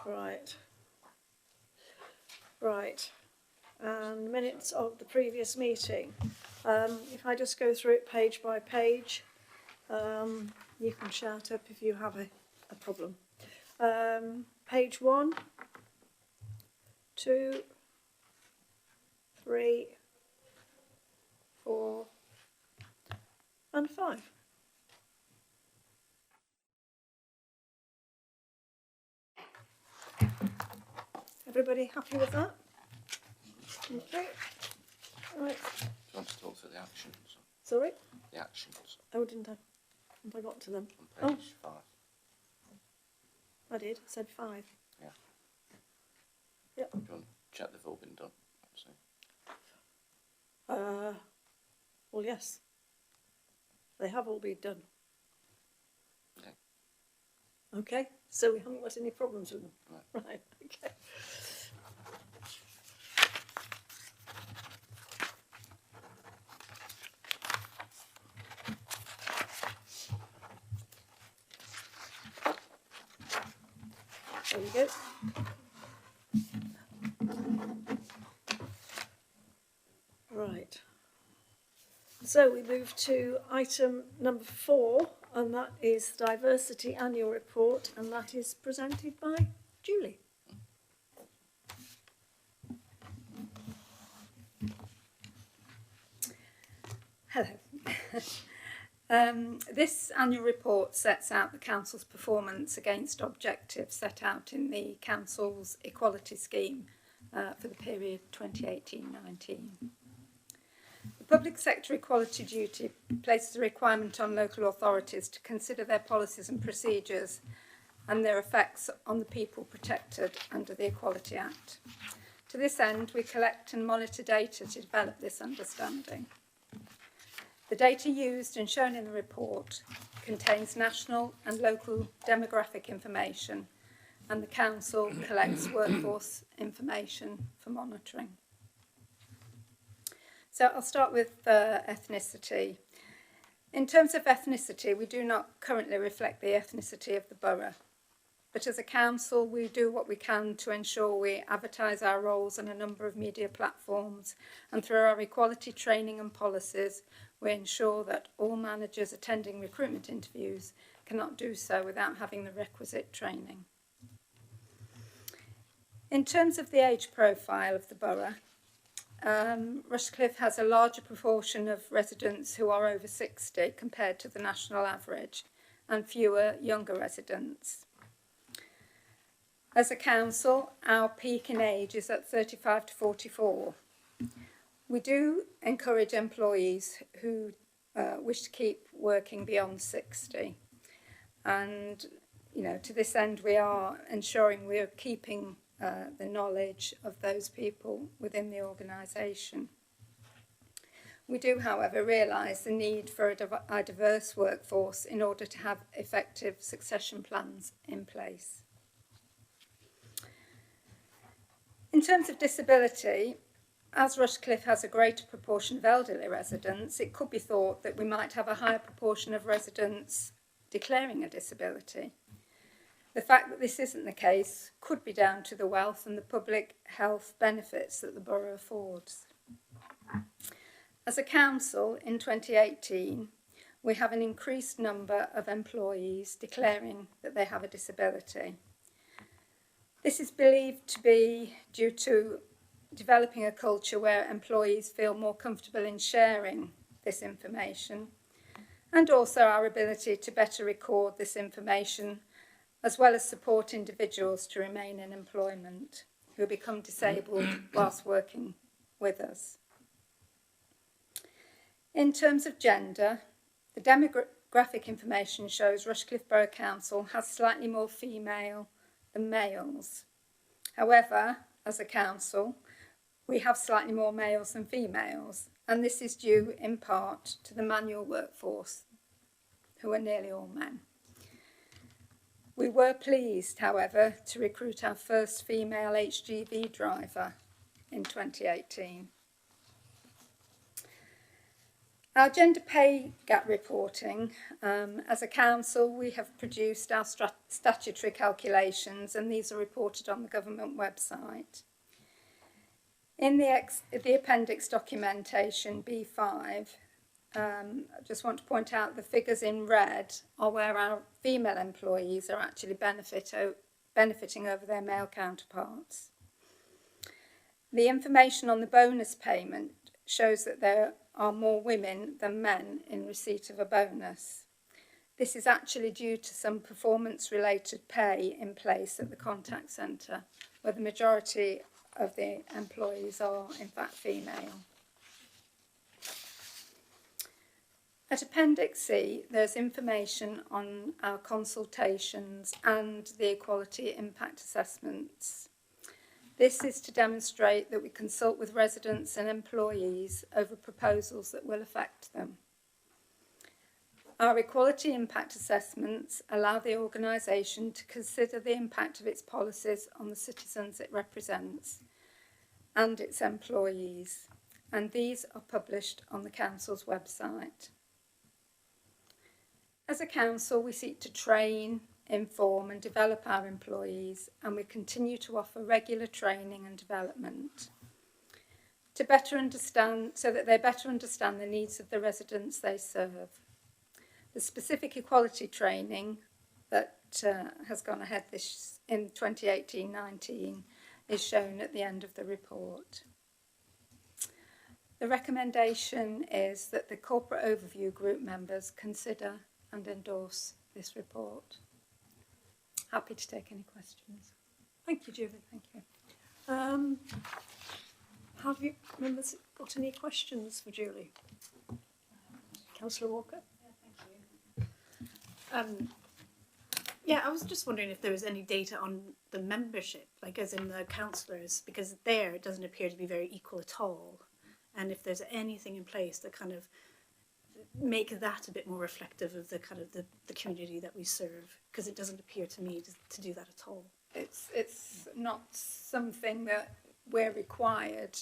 Right. Right. And minutes of the previous meeting. If I just go through it page by page, you can shout up if you have a problem. Page 1, 2, 3, 4, and 5. Everybody happy with that? Okay. Right. Do you want to talk through the actions? Sorry? The actions Oh, didn't I? Have I got to them? on page 5. I did. I said 5. Yeah. Yep. Do you want to check they've all been done? Actually? Well, yes. They have all been done. Okay. Okay, so we haven't got any problems with them. Right. Right, okay. There we go. Right. So we move to item number 4, and that is Diversity Annual Report, and that is presented by Julie. Hello. This annual report sets out the Council's performance against objectives set out in the Council's equality scheme for the period 2018-19. The public sector equality duty places a requirement on local authorities to consider their policies and procedures and their effects on the people protected under the Equality Act. To this end, we collect and monitor data to develop this understanding. The data used and shown in the report contains national and local demographic information, and the Council collects workforce information for monitoring. So I'll start with ethnicity. In terms of ethnicity, we do not currently reflect the ethnicity of the borough, but as a council we do what we can to ensure we advertise our roles on a number of media platforms, and through our equality training and policies we ensure that all managers attending recruitment interviews cannot do so without having the requisite training. In terms of the age profile of the borough, Rushcliffe has a larger proportion of residents who are over 60 compared to the national average, and fewer younger residents. As a council, our peak in age is at 35 to 44. We do encourage employees who wish to keep working beyond 60. And, you know, to this end, we are ensuring we are keeping the knowledge of those people within the organisation. We do, however, realise the need for a diverse workforce in order to have effective succession plans in place. In terms of disability, as Rushcliffe has a greater proportion of elderly residents, it could be thought that we might have a higher proportion of residents declaring a disability. The fact that this isn't the case could be down to the wealth and the public health benefits that the borough affords. As a council, in 2018, we have an increased number of employees declaring that they have a disability. This is believed to be due to developing a culture where employees feel more comfortable in sharing this information, and also our ability to better record this information, as well as support individuals to remain in employment who become disabled whilst working with us. In terms of gender, the demographic information shows Rushcliffe Borough Council has slightly more female than males. However, as a council, we have slightly more males than females, and this is due in part to the manual workforce, who are nearly all men. We were pleased, however, to recruit our first female HGV driver in 2018. Our gender pay gap reporting, as a council, we have produced our statutory calculations, and these are reported on the government website. In the appendix documentation B5, I just want to point out the figures in red are where our female employees are actually benefiting over their male counterparts. The information on the bonus payment shows that there are more women than men in receipt of a bonus. This is actually due to some performance-related pay in place at the contact centre, where the majority of the employees are in fact female. At Appendix C, there's information on our consultations and the equality impact assessments. This is to demonstrate that we consult with residents and employees over proposals that will affect them. Our equality impact assessments allow the organisation to consider the impact of its policies on the citizens it represents and its employees, and these are published on the council's website. As a council, we seek to train, inform and develop our employees, and we continue to offer regular training and development to better understand, so that they better understand the needs of the residents they serve. The specific equality training that has gone ahead in 2018-19 is shown at the end of the report. The recommendation is that the Corporate Overview Group members consider and endorse this report. Happy to take any questions. Thank you, Julie. Thank you. Have you members got any questions for Julie? Councillor Walker? Yeah, I was just wondering if there was any data on the membership, like as in the councillors, because there it doesn't appear to be very equal at all. And if there's anything in place that kind of make that a bit more reflective of the kind of the community that we serve, because it doesn't appear to me to do that at all. It's not something that we're required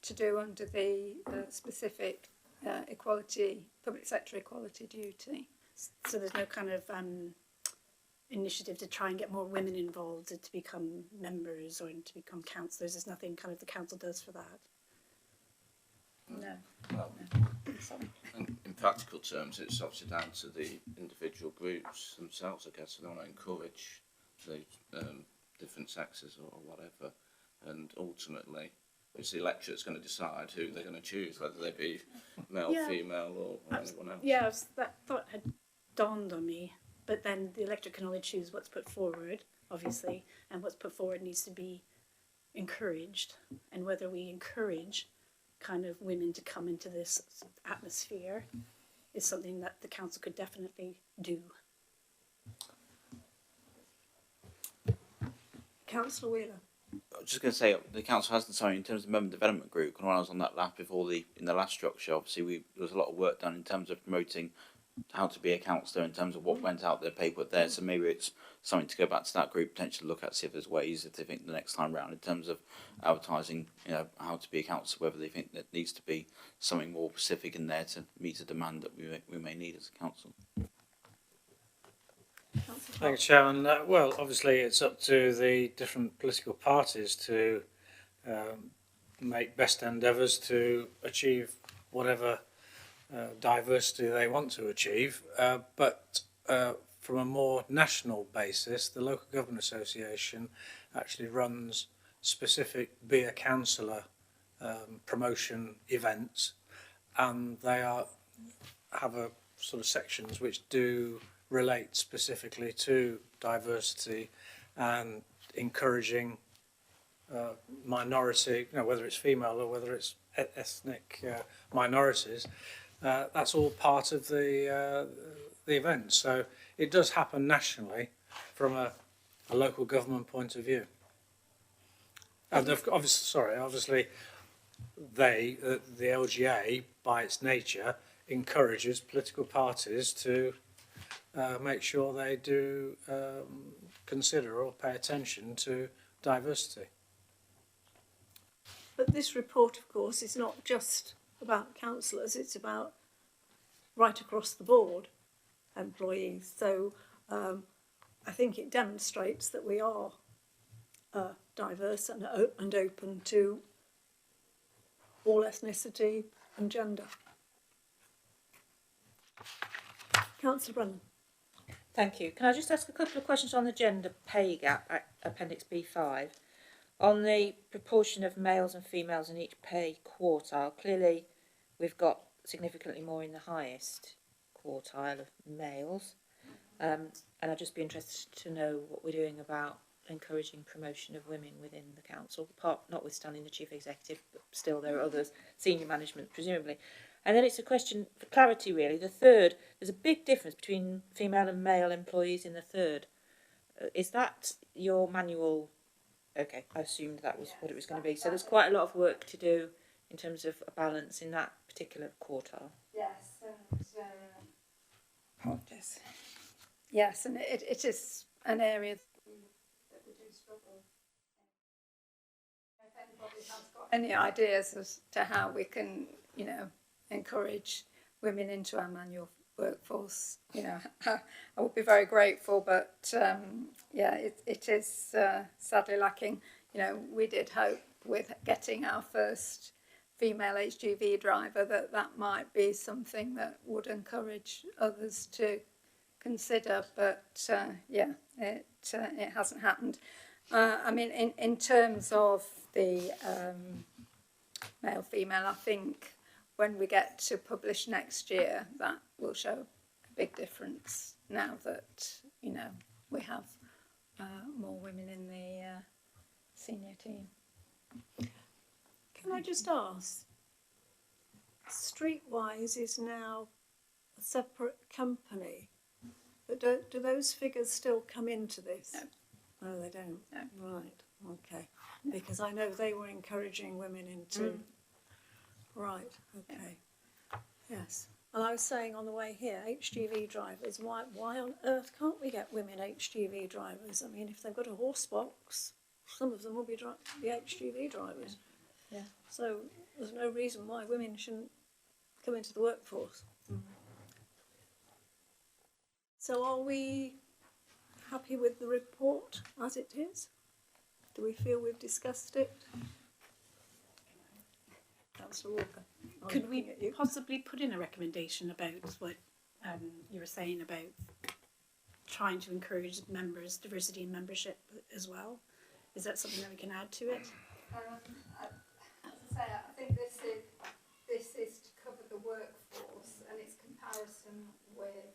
to do under the specific public sector equality duty. So there's no kind of initiative to try and get more women involved to become members or to become councillors. There's nothing kind of the council does for that. No. Well, in practical terms, it's obviously down to the individual groups themselves, I guess. They want to encourage the different sexes or whatever, and ultimately it's the electorate that's going to decide who they're going to choose, whether they be male, female, or anyone else. Yeah, that thought had dawned on me, but then the electorate can only choose what's put forward, obviously, and what's put forward needs to be encouraged, and whether we encourage kind of women to come into this atmosphere is something that the council could definitely do. Councillor Wheeler? I was just going to say, the council has, sorry, in terms of the member development group, and when I was on that lab before in the last structure, obviously there was a lot of work done in terms of promoting how to be a councillor, in terms of what went out there, paperwork there. So maybe it's something to go back to that group, potentially look at, see if there's ways, if they think the next time round, in terms of advertising, you know, how to be a councillor, whether they think that needs to be something more specific in there to meet a demand that we may need as a council. Thank you, Chairman. Well, obviously it's up to the different political parties to make best endeavours to achieve whatever diversity they want to achieve, but from a more national basis, the Local Government Association actually runs specific Be a Councillor promotion events, and they have a sort of sections which do relate specifically to diversity and encouraging minority, you know, whether it's female or whether it's ethnic minorities. That's all part of the event. So it does happen nationally from a local government point of view. And obviously the LGA, by its nature, encourages political parties to make sure they do consider or pay attention to diversity. But this report, of course, is not just about councillors, it's about right across the board employees. So I think it demonstrates that we are diverse and open to all ethnicity and gender. Councillor Brennan. Thank you. Can I just ask a couple of questions on the gender pay gap, Appendix B5? On the proportion of males and females in each pay quartile, clearly we've got significantly more in the highest quartile of males. And I'd just be interested to know what we're doing about encouraging promotion of women within the council, notwithstanding the chief executive, but still there are others, senior management presumably. And then it's a question for clarity really. The third, there's a big difference between female and male employees in the third. Is that your manual? Okay, I assumed that was what it was going to be. So there's quite a lot of work to do in terms of a balance in that particular quartile. Yes, and apologies. Yes, and it is an area that we do struggle. If anybody has got any ideas as to how we can, you know, encourage women into our manual workforce, you know, I would be very grateful. But yeah, it is sadly lacking. You know, we did hope with getting our first female HGV driver that might be something that would encourage others to consider, but yeah, it hasn't happened. I mean, in terms of the male female, I think when we get to publish next year, that will show a big difference. Now that, you know, we have more women in the senior team. Can I just ask, Streetwise is now a separate company, but do those figures still come into this? No. No, they don't. No. Right, okay. Because I know they were encouraging women into... Right, okay. Yes. And I was saying on the way here, HGV drivers, why on earth can't we get women HGV drivers? I mean, if they've got a horse box, some of them will be the HGV drivers. Yeah. So there's no reason why women shouldn't come into the workforce. So are we happy with the report as it is? Do we feel we've discussed it? Councillor Walker. Could we possibly put in a recommendation about what you were saying about trying to encourage members, diversity in membership as well? Is that something that we can add to it? As I say, I think this is to cover the workforce and its comparison with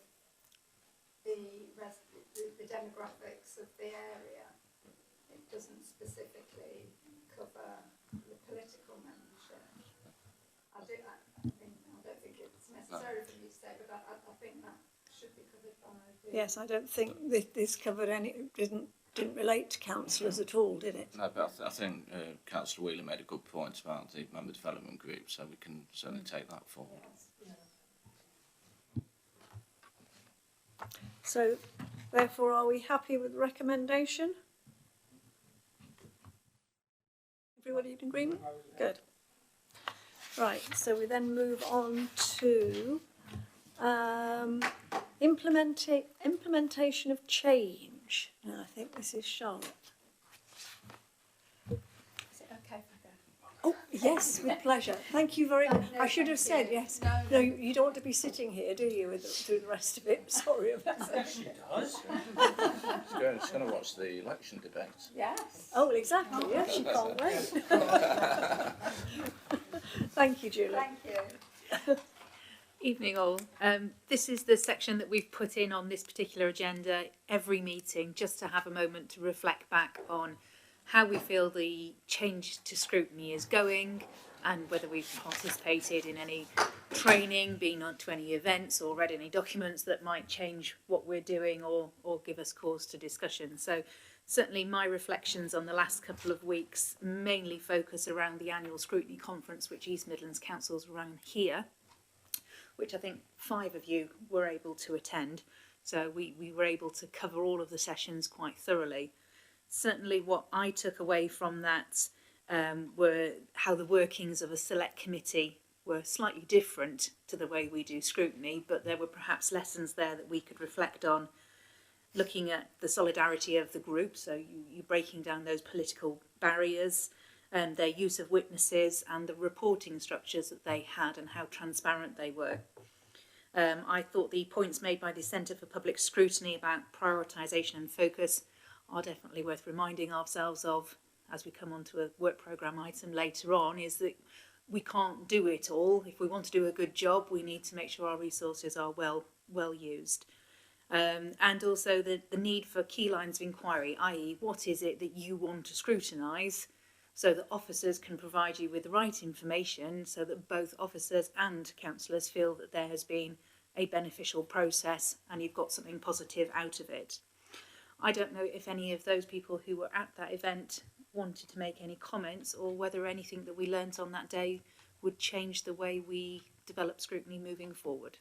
the demographics of the area. It doesn't specifically cover the political membership. I don't think it's necessary for me to say, but I think that should be covered by the... Yes, I don't think this covered any, didn't relate to councillors at all, did it? No, but I think Councillor Wheeler made a good point about the member development group, so we can certainly take that forward. So, therefore, are we happy with the recommendation? Everybody in agreement? Good. Right, so we then move on to implementation of change. Now, I think this is Charlotte. Is it okay if I go? Oh, yes, with pleasure. Thank you very much. I should have said yes. No, you don't want to be sitting here, do you, through the rest of it? Sorry about that. She's going to watch the election debate. Yes. Oh, well, exactly. Yes, you can't wait. Thank you, Julie. Thank you. Evening all. This is the section that we've put in on this particular agenda every meeting, just to have a moment to reflect back on how we feel the change to scrutiny is going and whether we've participated in any training, been on to any events or read any documents that might change what we're doing or give us cause to discussion. So certainly my reflections on the last couple of weeks mainly focus around the annual scrutiny conference which East Midlands Council's run here, which I think 5 of you were able to attend. So we were able to cover all of the sessions quite thoroughly. Certainly what I took away from that were how the workings of a select committee were slightly different to the way we do scrutiny, but there were perhaps lessons there that we could reflect on, looking at the solidarity of the group, so you breaking down those political barriers, and their use of witnesses and the reporting structures that they had and how transparent they were. I thought the points made by the Centre for Public Scrutiny about prioritisation and focus are definitely worth reminding ourselves of as we come on to a work programme item later on, is that we can't do it all. If we want to do a good job, we need to make sure our resources are well used. And also the need for key lines of inquiry, i.e. what is it that you want to scrutinise, so that officers can provide you with the right information so that both officers and councillors feel that there has been a beneficial process and you've got something positive out of it. I don't know if any of those people who were at that event wanted to make any comments, or whether anything that we learnt on that day would change the way we develop scrutiny moving forward.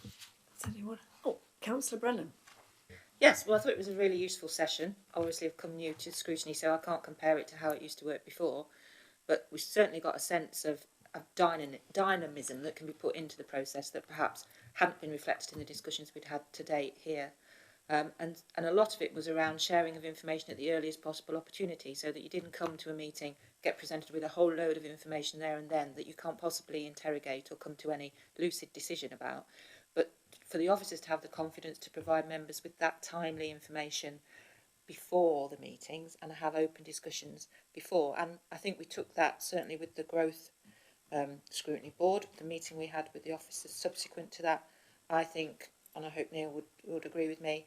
Does anyone? Oh, Councillor Brennan. Yes, well, I thought it was a really useful session. Obviously, I've come new to scrutiny, so I can't compare it to how it used to work before. But we've certainly got a sense of dynamism that can be put into the process that perhaps hadn't been reflected in the discussions we'd had to date here. And a lot of it was around sharing of information at the earliest possible opportunity, so that you didn't come to a meeting, get presented with a whole load of information there and then that you can't possibly interrogate or come to any lucid decision about. But for the officers to have the confidence to provide members with that timely information before the meetings and have open discussions before. And I think we took that certainly with the growth scrutiny board, the meeting we had with the officers subsequent to that, I think, and I hope Neil would agree with me,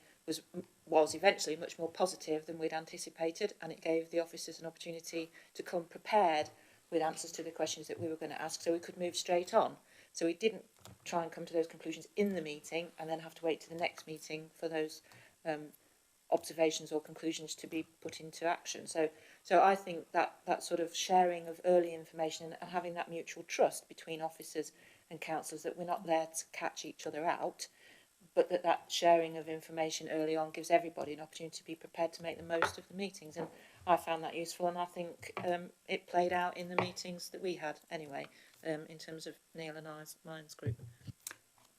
was eventually much more positive than we'd anticipated, and it gave the officers an opportunity to come prepared with answers to the questions that we were going to ask, so we could move straight on. So we didn't try and come to those conclusions in the meeting and then have to wait to the next meeting for those observations or conclusions to be put into action. So I think that sort of sharing of early information and having that mutual trust between officers and councillors, that we're not there to catch each other out, but that sharing of information early on gives everybody an opportunity to be prepared to make the most of the meetings. And I found that useful, and I think it played out in the meetings that we had anyway, in terms of Neil and mine's group.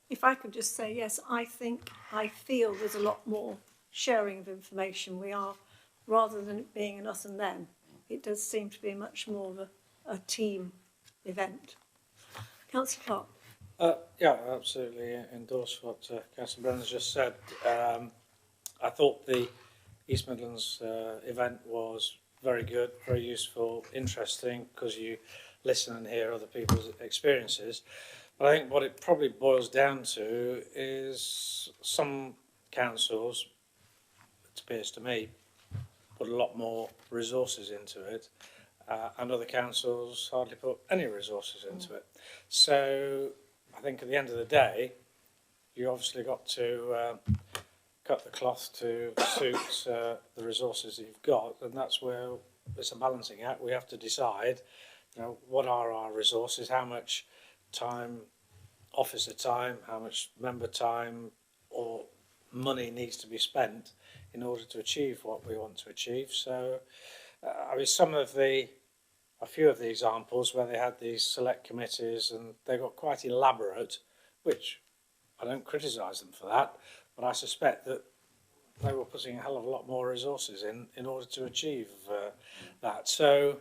If I could just say, yes, I feel there's a lot more sharing of information. We are, rather than it being an us and them, it does seem to be much more of a team event. Councillor Clark. Yeah, I absolutely endorse what Councillor Brennan's just said. I thought the East Midlands event was very good, very useful, interesting, because you listen and hear other people's experiences. But I think what it probably boils down to is some councils, it appears to me, put a lot more resources into it, and other councils hardly put any resources into it. So I think at the end of the day, you obviously got to cut the cloth to suit the resources that you've got, and that's where it's a balancing act. We have to decide, what are our resources, how much time, officer time, how much member time or money needs to be spent in order to achieve what we want to achieve. So, I mean, a few of the examples where they had these select committees and they got quite elaborate, which I don't criticise them for that, but I suspect that they were putting a hell of a lot more resources in order to achieve that. So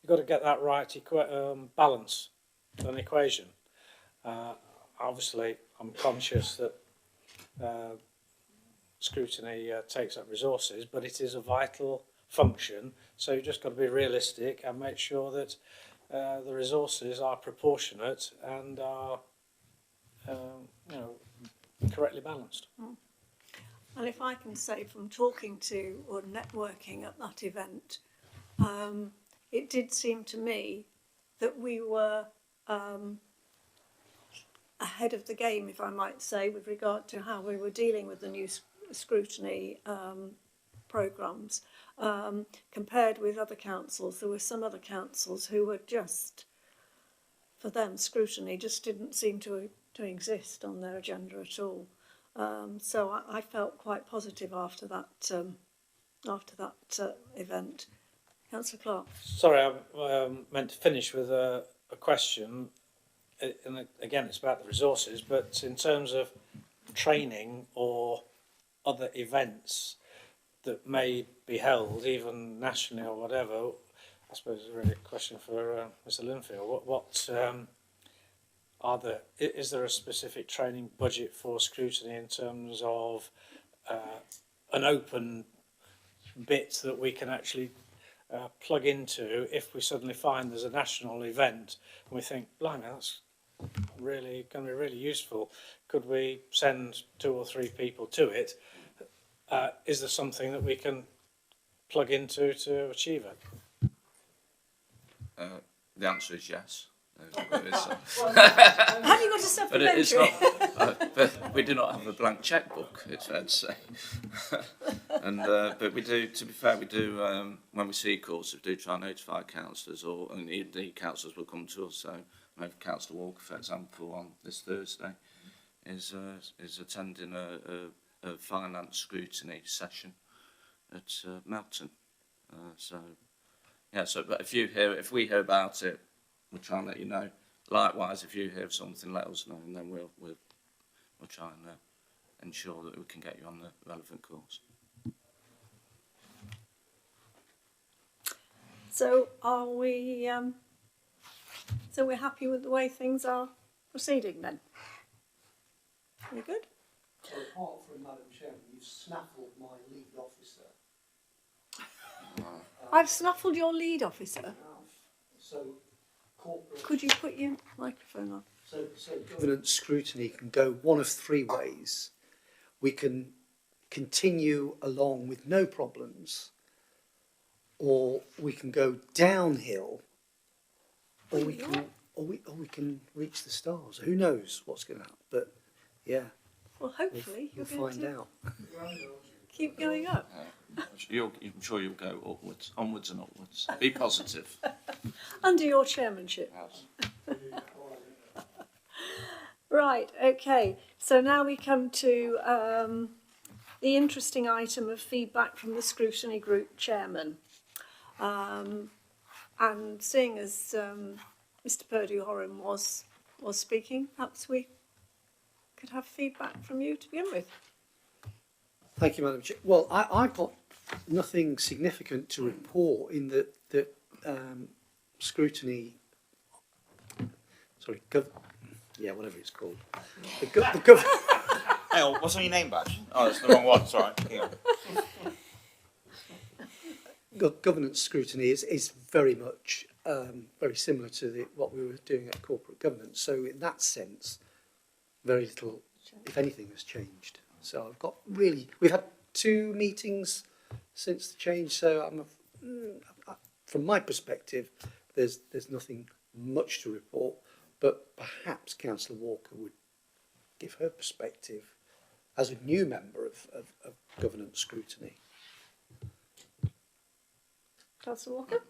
you've got to get that right balance, an equation. Obviously, I'm conscious that scrutiny takes up resources, but it is a vital function, so you've just got to be realistic and make sure that the resources are proportionate and are correctly balanced. And if I can say, from talking to or networking at that event, it did seem to me that we were ahead of the game, if I might say, with regard to how we were dealing with the new scrutiny programmes. Compared with other councils, there were some other councils who were just, for them, scrutiny just didn't seem to exist on their agenda at all. So I felt quite positive after that event. Councillor Clark. Sorry, I meant to finish with a question, and again, it's about the resources, but in terms of training or other events that may be held, even nationally or whatever, I suppose it's really a question for Mr. Linfield. What is there a specific training budget for scrutiny in terms of an open bit that we can actually plug into if we suddenly find there's a national event and we think, blimey, that's really going to be really useful. Could we send 2 or 3 people to it? Is there something that we can plug into to achieve it? The answer is yes. Have you got a But it is supplementary? not. But we do not have a blank checkbook. It's fair to say. And but we do. To be fair, we do. When we see courses, we do try and notify councillors, or and the councillors will come to us. So maybe Councillor Walker, for example, on this Thursday, is attending a finance scrutiny session at Melton. So yeah. So but if we hear about it, we'll try and let you know. Likewise, if you hear of something, let us know, and then we'll try and ensure that we can get you on the relevant course. So are we? So we're happy with the way things are proceeding then? We good? So apart from Madam Chairman, you've snaffled my lead officer. I've snaffled your lead officer. So corporate. Could you put your microphone on? So governance scrutiny can go one of 3 ways. We can continue along with no problems, or we can go downhill, or we can reach the stars. Who knows what's going to happen? But yeah, Well, hopefully we'll you're going find to out. keep going up. I'm sure you'll go onwards and upwards. Be positive. Under your chairmanship. Yes. Right, okay. So now we come to the interesting item of feedback from the scrutiny group chairman. And seeing as Mr. Purdue-Horan was speaking, perhaps we could have feedback from you to begin with. Thank you, Madam Chair. Well, I've got nothing significant to report in that scrutiny. Sorry, whatever it's called. Hang on, what's on your name badge? Oh, that's the wrong one. Sorry. Governance scrutiny is very much very similar to what we were doing at corporate governance. So in that sense, very little, if anything, has changed. So we've had 2 meetings since the change. So from my perspective, there's nothing much to report. But perhaps Councillor Walker would give her perspective as a new member of governance scrutiny. Councillor Walker?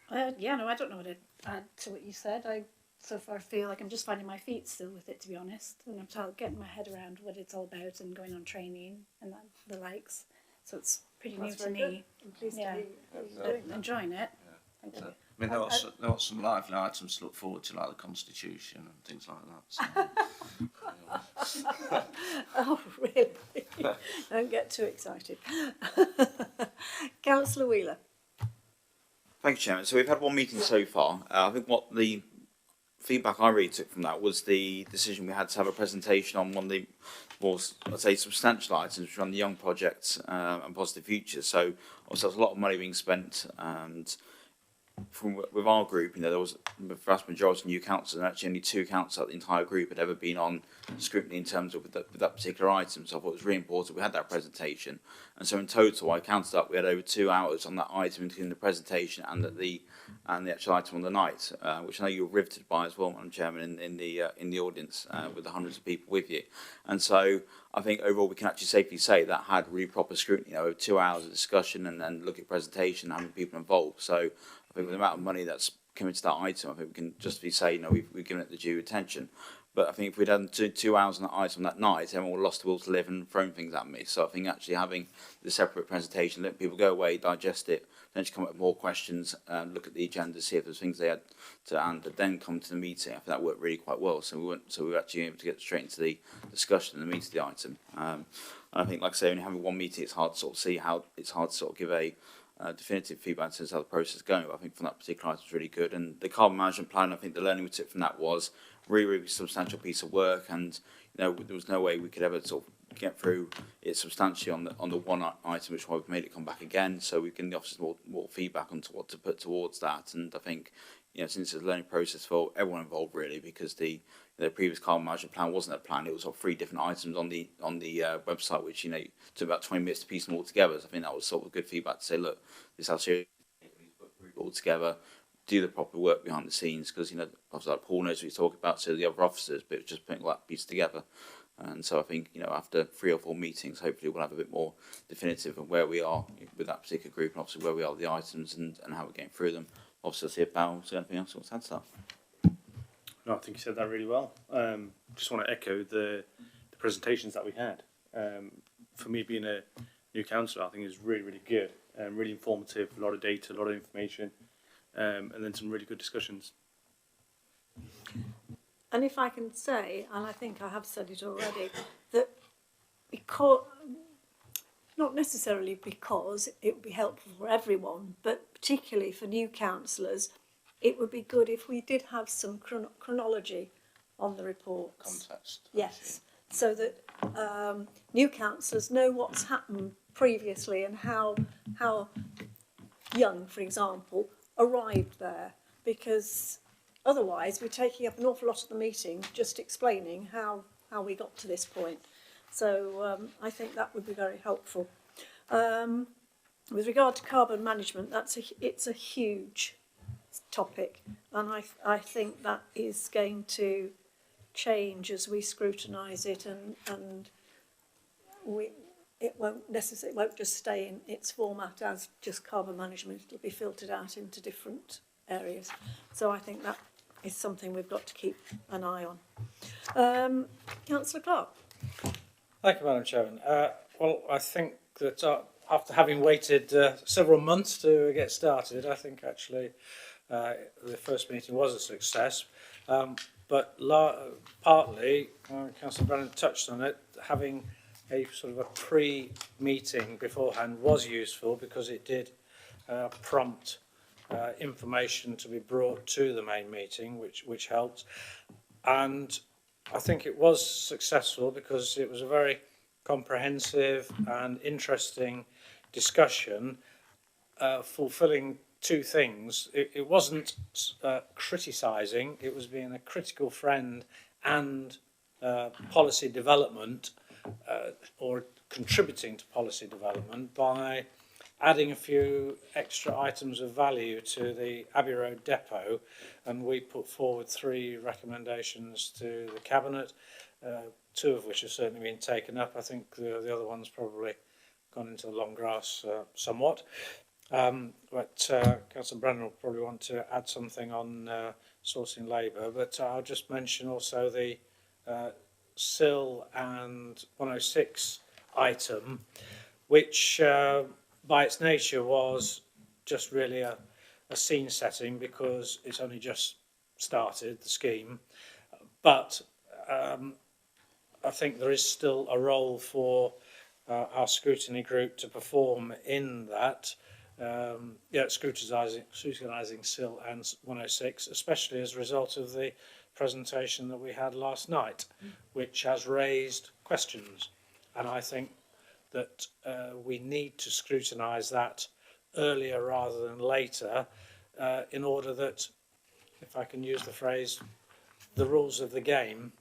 I don't know what to add to what you said. I so far feel like I'm just finding my feet still with it, to be honest. And I'm getting my head around what it's all about and going on training and the likes. So it's pretty new to me. I'm pleased Yeah. to hear you're doing that. Enjoying it. Thank you. I mean, there are some lively items to look forward to, like the Constitution and things like that. So, Oh, really? Don't get too excited. Councillor Wheeler. Thank you, Chairman. So we've had 1 meeting so far. I think what the feedback I really took from that was the decision we had to have a presentation on one of the more, let's say, substantial items, which are on the Young Project and Positive Future. So obviously there's a lot of money being spent, and with our group, there was the vast majority of new councillors, and actually only 2 councillors out of the entire group had ever been on scrutiny in terms of with that particular item. So I thought it was really important we had that presentation. And so in total, I counted up, we had over 2 hours on that item, including the presentation and the actual item on the night, which I know you were riveted by as well, Madam Chairman, in the audience with the hundreds of people with you. And so I think overall we can actually safely say that had really proper scrutiny, over 2 hours of discussion and then look at presentation, how many people involved. So I think with the amount of money that's coming to that item, I think we can justly say, we've given it the due attention. But I think if we'd done 2 hours on that item that night, everyone would have lost the will to live and thrown things at me. So I think actually having the separate presentation, let people go away, digest it, potentially come up with more questions, look at the agenda, see if there's things they had to answer, then come to the meeting. I think that worked really quite well. So we were actually able to get straight into the discussion and the meat of the item. And I think, like I say, only having one meeting, it's hard to sort of see how it's hard to sort of give a definitive feedback in terms of how the process is going. But I think from that particular item was really good. And the carbon management plan, I think the learning we took from that was really substantial piece of work, and there was no way we could ever sort of get through it substantially on the one item, which is why we've made it come back again. So we've given the officers more feedback on what to put towards that. And I think, since it's a learning process for everyone involved really, because the previous carbon management plan wasn't a plan; it was sort of 3 different items on the website, which took about 20 minutes to piece them all together. So I think that was sort of good feedback to say, look, this is how serious it is, all together. Do the proper work behind the scenes, because obviously like Paul knows what he's talking about, so the other officers, but it's just putting all that piece together. And so I think after 3 or 4 meetings, hopefully we'll have a bit more definitive of where we are with that particular group, and obviously where we are with the items and how we're getting through them. Obviously, I'll see if Bal's anything else wants to add to that. No, I think you said that really well. Just want to echo the presentations that we had. For me, being a new councillor, I think it was really, really good, really informative, a lot of data, a lot of information. And then some really good discussions. And if I can say, and I think I have said it already, that because, not necessarily because it would be helpful for everyone, but particularly for new councillors, it would be good if we did have some chronology on the reports. Context. Yes, so that new councillors know what's happened previously and how Young, for example, arrived there, because otherwise we're taking up an awful lot of the meeting just explaining how we got to this point. So I think that would be very helpful. With regard to carbon management, it's a huge topic, and I think that is going to change as we scrutinise it, and it won't just stay in its format as just carbon management. It'll be filtered out into different areas. So I think that is something we've got to keep an eye on. Councillor Clark. Thank you, Madam Chairman. Well, I think that after having waited several months to get started, I think actually the first meeting was a success. But partly, Councillor Brennan touched on it, having a sort of a pre-meeting beforehand was useful, because it did prompt information to be brought to the main meeting, which helped. And I think it was successful because it was a very comprehensive and interesting discussion, fulfilling 2 things. It wasn't criticising, it was being a critical friend and policy development, or contributing to policy development by adding a few extra items of value to the Abbey Road depot, and we put forward 3 recommendations to the Cabinet, 2 of which have certainly been taken up. I think the other one's probably gone into the long grass somewhat. But Councillor Brennan will probably want to add something on sourcing labour, but I'll just mention also the SIL and 106 item, which by its nature was just really a scene setting, because it's only just started, the scheme. But I think there is still a role for our scrutiny group to perform in that, scrutinising SIL and 106, especially as a result of the presentation that we had last night, which has raised questions. And I think that we need to scrutinise that earlier rather than later, in order that, if I can use the phrase, the rules of the game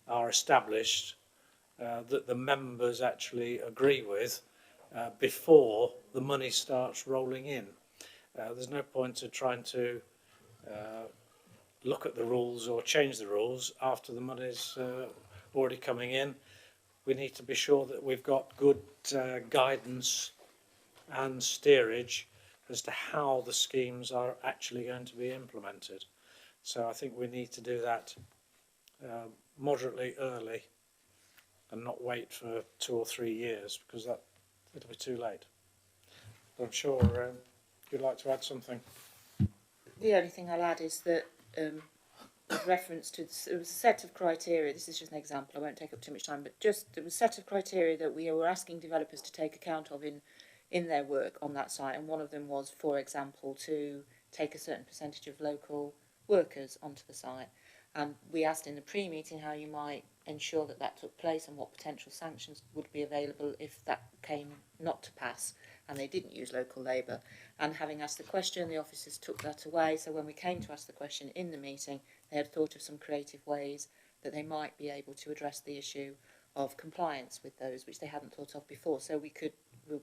are established, that the members actually agree with before the money starts rolling in. There's no point to trying to look at the rules or change the rules after the money's already coming in. We need to be sure that we've got good guidance and steerage as to how the schemes are actually going to be implemented. So I think we need to do that moderately early and not wait for 2 or 3 years, because it'll be too late. But I'm sure you'd like to add something. The only thing I'll add is that with reference to there was a set of criteria. This is just an example. I won't take up too much time, but just there was a set of criteria that we were asking developers to take account of in their work on that site, and one of them was, for example, to take a certain percentage of local workers onto the site. And we asked in the pre-meeting how you might ensure that that took place and what potential sanctions would be available if that came not to pass and they didn't use local labour. And having asked the question, the officers took that away. So when we came to ask the question in the meeting, they had thought of some creative ways that they might be able to address the issue of compliance with those, which they hadn't thought of before. So we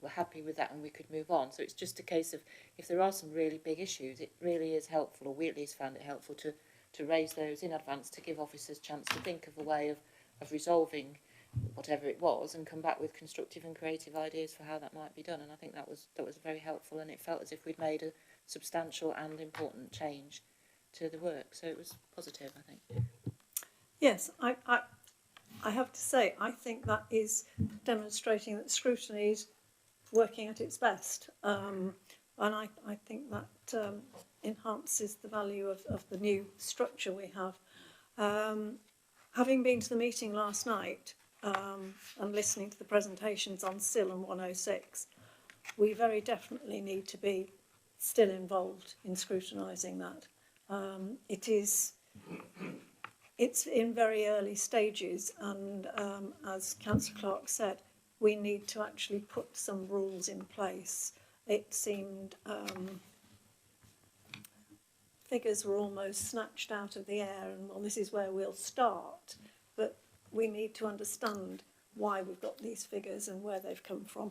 were happy with that and we could move on. So it's just a case of, if there are some really big issues, it really is helpful, or we at least found it helpful to raise those in advance, to give officers a chance to think of a way of resolving whatever it was and come back with constructive and creative ideas for how that might be done. And I think that was very helpful, and it felt as if we'd made a substantial and important change to the work. So it was positive, I think. Yes, I have to say, I think that is demonstrating that scrutiny is working at its best. And I think that enhances the value of the new structure we have. Having been to the meeting last night and listening to the presentations on SIL and 106, we very definitely need to be still involved in scrutinising that. It's in very early stages, and as Councillor Clark said, we need to actually put some rules in place. It seemed figures were almost snatched out of the air, and well, this is where we'll start, but we need to understand why we've got these figures and where they've come from.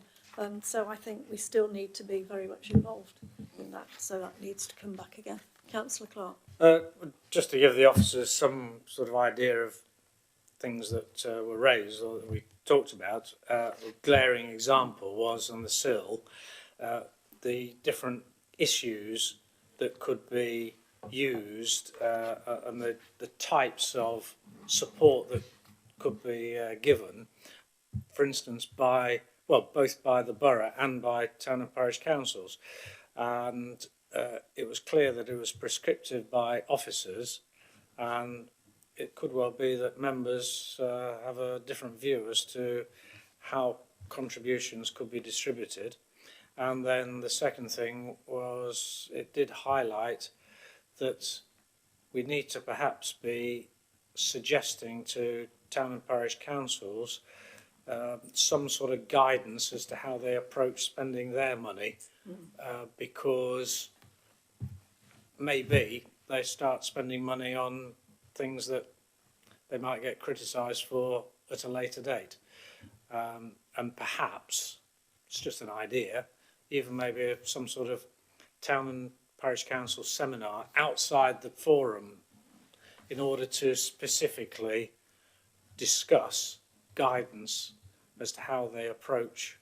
So I think we still need to be very much involved in that, so that needs to come back again. Councillor Clark. Just to give the officers some sort of idea of things that were raised or that we talked about, a glaring example was on the SIL, the different issues that could be used and the types of support that could be given, for instance, both by the borough and by town and parish councils. And it was clear that it was prescriptive by officers, and it could well be that members have a different view as to how contributions could be distributed. And then the second thing was, it did highlight that we need to perhaps be suggesting to town and parish councils some sort of guidance as to how they approach spending their money, because maybe they start spending money on things that they might get criticised for at a later date. And perhaps, it's just an idea, even maybe some sort of town and parish council seminar outside the forum in order to specifically discuss guidance as to how they approach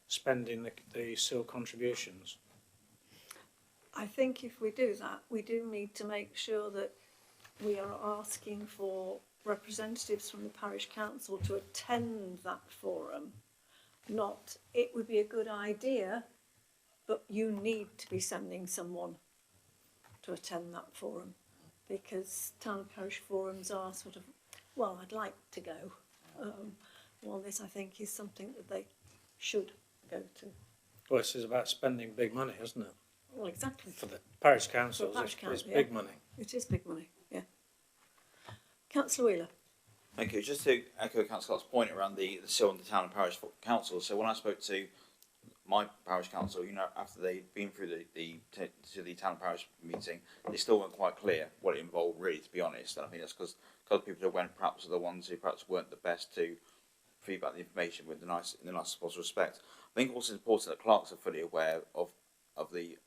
spending the SIL contributions. I think if we do that, we do need to make sure that we are asking for representatives from the parish council to attend that forum. Not, it would be a good idea, but you need to be sending someone to attend that forum, because town and parish forums are sort of, well, I'd like to go. Well, this I think is something that they should go to. Well, this is about spending big money, isn't it? Well, exactly. For the parish councils, parish it's council, big money. It is big money, yeah. Councillor Wheeler. Thank you. Just to echo Councillor Scott's point around the SIL and the town and parish council. So when I spoke to my parish council, after they'd been through the town and parish meeting, they still weren't quite clear what it involved, really, to be honest. And I think that's because people who went perhaps are the ones who perhaps weren't the best to feedback the information in the nicest possible respect. I think also it's important that clerks are fully aware of the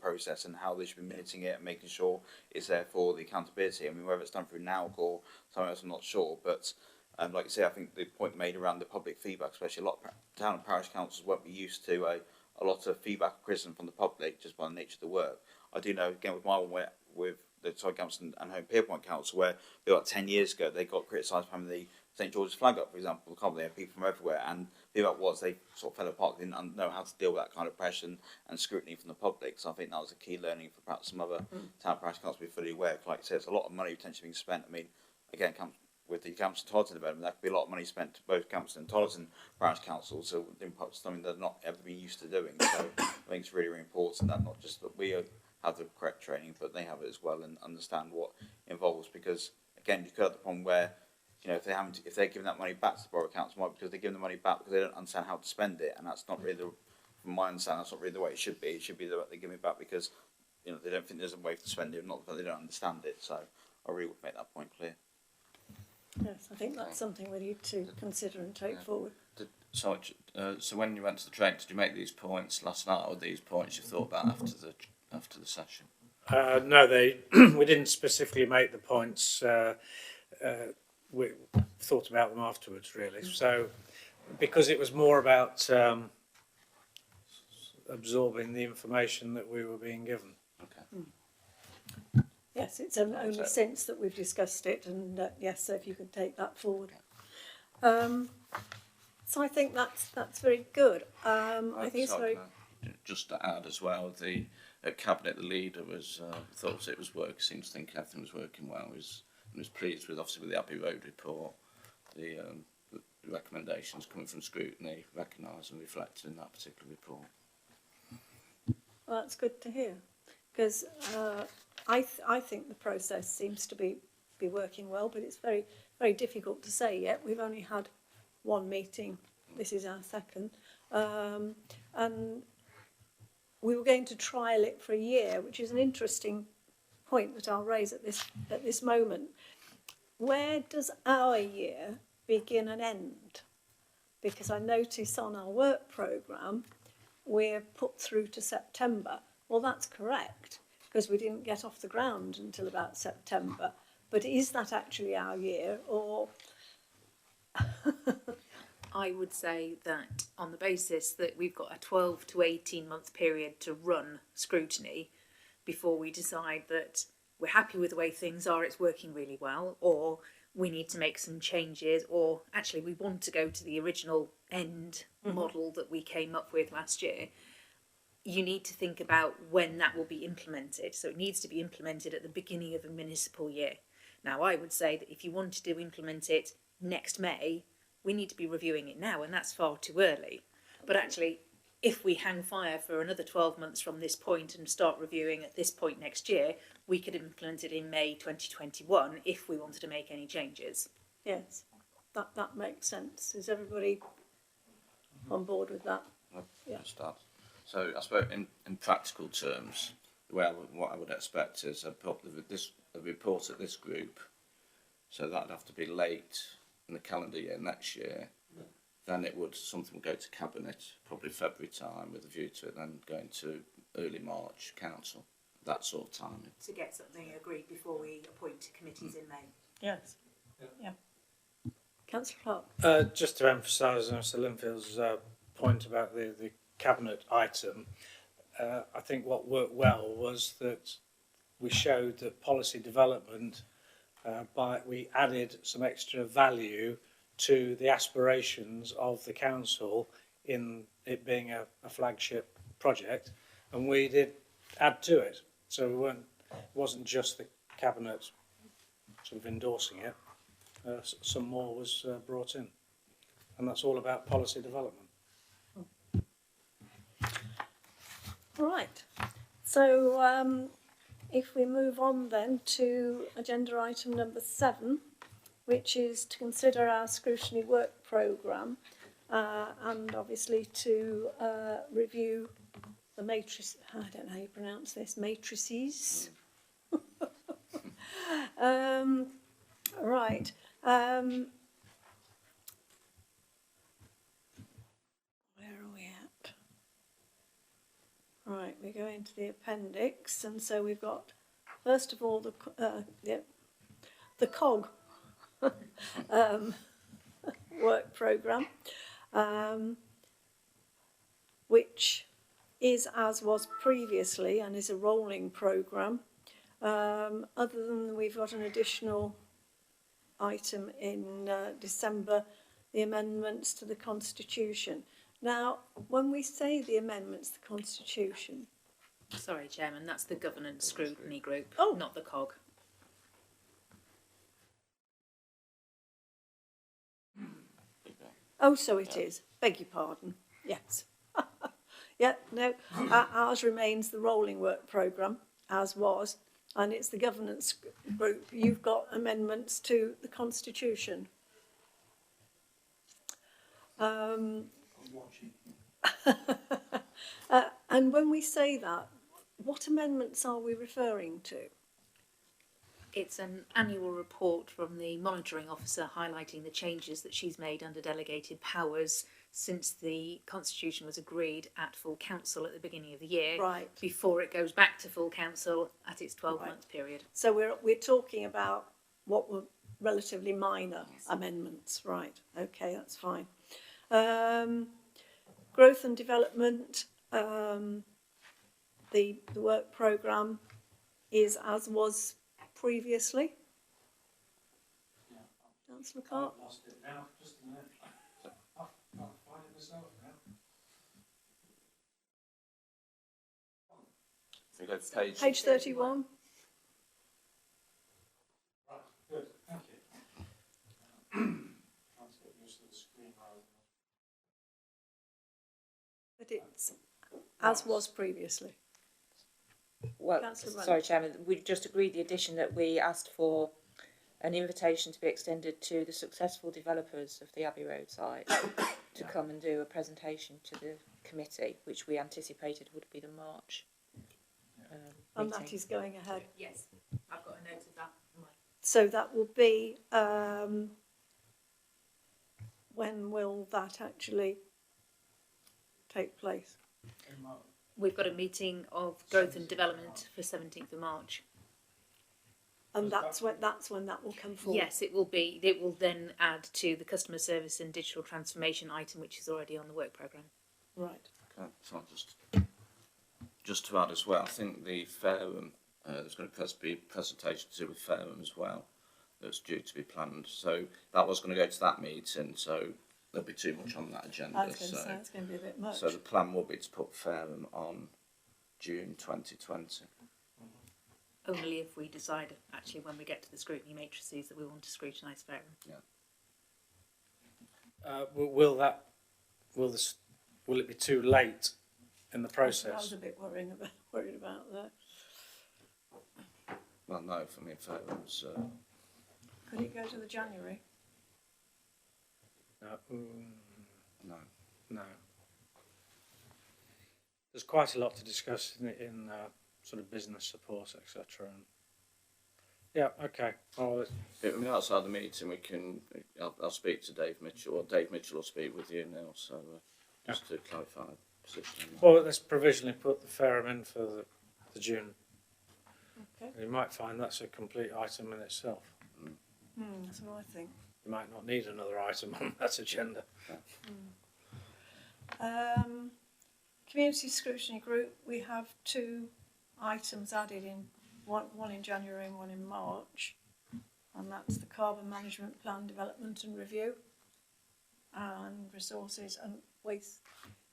process and how they should be minuting it and making sure it's there for the accountability. I mean, whether it's done through NAUC or something else, I'm not sure. But like you say, I think the point made around the public feedback, especially a lot of town and parish councils won't be used to a lot of feedback or criticism from the public just by the nature of the work. I do know, again, with my one with Gamston and Home Pierpoint Council, where about 10 years ago they got criticised for having the St George's flag up, for example. They had people from everywhere, and the fact was they sort of fell apart, didn't know how to deal with that kind of pressure and scrutiny from the public. So I think that was a key learning for perhaps some other town parish councils to be fully aware. Like I said, there's a lot of money potentially being spent. I mean, again, with the Gamston Tollerton development, there could be a lot of money spent to both Gamston and Tollerton parish councils, so perhaps something they're not ever been used to doing. So I think it's really, really important that not just that we have the correct training, but they have it as well and understand what involves. Because again, you could have the problem where, you know, if they're giving that money back to the borough council, might because they're giving the money back because they don't understand how to spend it, and that's not really from my understanding, that's not really the way it should be. It should be that they give it back because, you know, they don't think there's a way to spend it, not that they don't understand it. So I really would make that point clear. Yes, I think that's something we need to consider and take forward. So when you went to the training, did you make these points last night, or these points you thought about after the session? No, we didn't specifically make the points. We thought about them afterwards, really. So, because it was more about absorbing the information that we were being given. Okay. Yes, it's only since that we've discussed it, and yes, so if you could take that forward. So I think that's very good. I think it's very. Just to add as well, at Cabinet, the leader thought it was working. Seems to think everything was working well. Was pleased with, obviously, with the Abbey Road report, the recommendations coming from scrutiny recognised and reflected in that particular report. Well, that's good to hear, because I think the process seems to be working well, but it's very, very difficult to say yet. We've only had one meeting. This is our second, and we were going to trial it for a year, which is an interesting point that I'll raise at this moment. Where does our year begin and end? Because I notice on our work programme we're put through to September. Well, that's correct, because we didn't get off the ground until about September. But is that actually our year, or? I would say that on the basis that we've got a 12 to 18 month period to run scrutiny before we decide that we're happy with the way things are, it's working really well, or we need to make some changes, or actually we want to go to the original end model that we came up with last year, you need to think about when that will be implemented. So it needs to be implemented at the beginning of a municipal year. Now, I would say that if you wanted to implement it next May, we need to be reviewing it now, and that's far too early. But actually, if we hang fire for another 12 months from this point and start reviewing at this point next year, we could implement it in May 2021 if we wanted to make any changes. Yes, that makes sense. Is everybody on board with that? Yeah. So I suppose in practical terms, what I would expect is a report at this group, so that'd have to be late in the calendar year next year. Then something would go to Cabinet, probably February time, with a view to it then going to early March Council, that sort of timing. To get something agreed before we appoint committees in May. Yes. Yeah. Councillor Clark. Just to emphasise Mr Linfield's point about the Cabinet item, I think what worked well was that we showed that policy development, we added some extra value to the aspirations of the council in it being a flagship project, and we did add to it. So it wasn't just the Cabinet sort of endorsing it, some more was brought in, and that's all about policy development. Right, so if we move on then to agenda item number 7, which is to consider our scrutiny work programme and obviously to review the matrices, I don't know how you pronounce this, matrices. Right. Where are we at? Right, we go into the appendix, and so we've got, first of all, the COG work programme, which is as was previously and is a rolling programme, Other than we've got an additional item in December, the amendments to the Constitution. Now, when we say the amendments to the Constitution, Sorry, Chairman, that's the Governance Scrutiny Group, Oh. not the COG. oh, so it is. Beg your pardon. Yes. Yeah, no, ours remains the rolling work programme, as was, and it's the governance group. You've got amendments to the Constitution. And when we say that, what amendments are we referring to? It's an annual report from the monitoring officer highlighting the changes that she's made under delegated powers since the Constitution was agreed at full council at the beginning of the year, Right. before it goes back to full council at its 12-month period. So we're talking about what were relatively minor amendments, right? Okay, that's fine. Growth and development, the work programme is as was previously. Councillor Clark. Lost it now, just a minute. I can't find it myself now. If we go to page, Page 31. Right, good, thank you. Trying to get used to the screen rather than... But it's as was previously. Well, Councillor Brennan. sorry, Chairman, we just agreed the addition that we asked for an invitation to be extended to the successful developers of the Abbey Road site to come and do a presentation to the committee, which we anticipated would be the March And that meeting. is going ahead. Yes, I've got a note of that. So that will be, when will that actually take place? We've got a meeting of growth and development for 17th of March. And that's when that will come forward. Yes, it will be. It will then add to the customer service and digital transformation item, which is already on the work programme. Right. okay, so just to add as well, I think the Fairham, there's going to be a presentation to do with Fairham as well, that's due to be planned. So that was going to go to that meeting, so there'll be too much on that agenda. I was going to say it's going to be a bit much. So the plan will be to put Fairham on June 2020. Only if we decide, actually, when we get to the scrutiny matrices, that we want to scrutinise Fairham. Will it be too late in the I was process? a bit worried about that. Well, no, for me, Fairham's. Could it go to the January? No. No. No. There's quite a lot to discuss in sort of business support, etc. And yeah, okay. Oh, I mean, outside the meeting, we can. I'll speak to Dave Mitchell, or Dave Mitchell will speak with you now. So just to clarify the position. well, let's provisionally put the Fairham in for the June. Okay. You might find that's a complete item in itself. That's what I think. You might not need another item on that agenda. Community scrutiny group, we have 2 items added in, one in January and one in March, and that's the carbon management plan development and review, and resources and waste.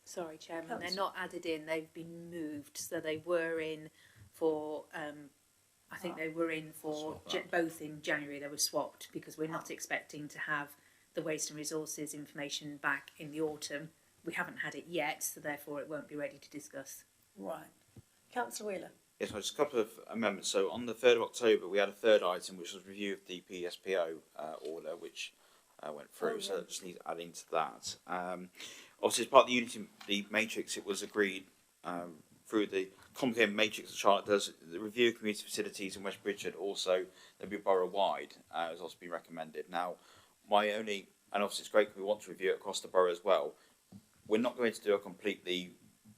Sorry, Chairman, That's- they're not added in. They've been moved, so they were in for. I think they were in for both in January. They were swapped because we're not expecting to have the waste and resources information back in the autumn. We haven't had it yet, so therefore it won't be ready to discuss. Right. Councillor Wheeler. Yes, well, just a couple of amendments. So on the 3rd of October, we had a third item, which was review of the PSPO order, which went through. So just need adding to that. Obviously, as part of the Unity the matrix, it was agreed through the complicated matrix that Charlotte does, the review of community facilities in West Bridgend also, they'll be borough-wide, has also been recommended. Now, and obviously it's great because we want to review it across the borough as well. We're not going to do a completely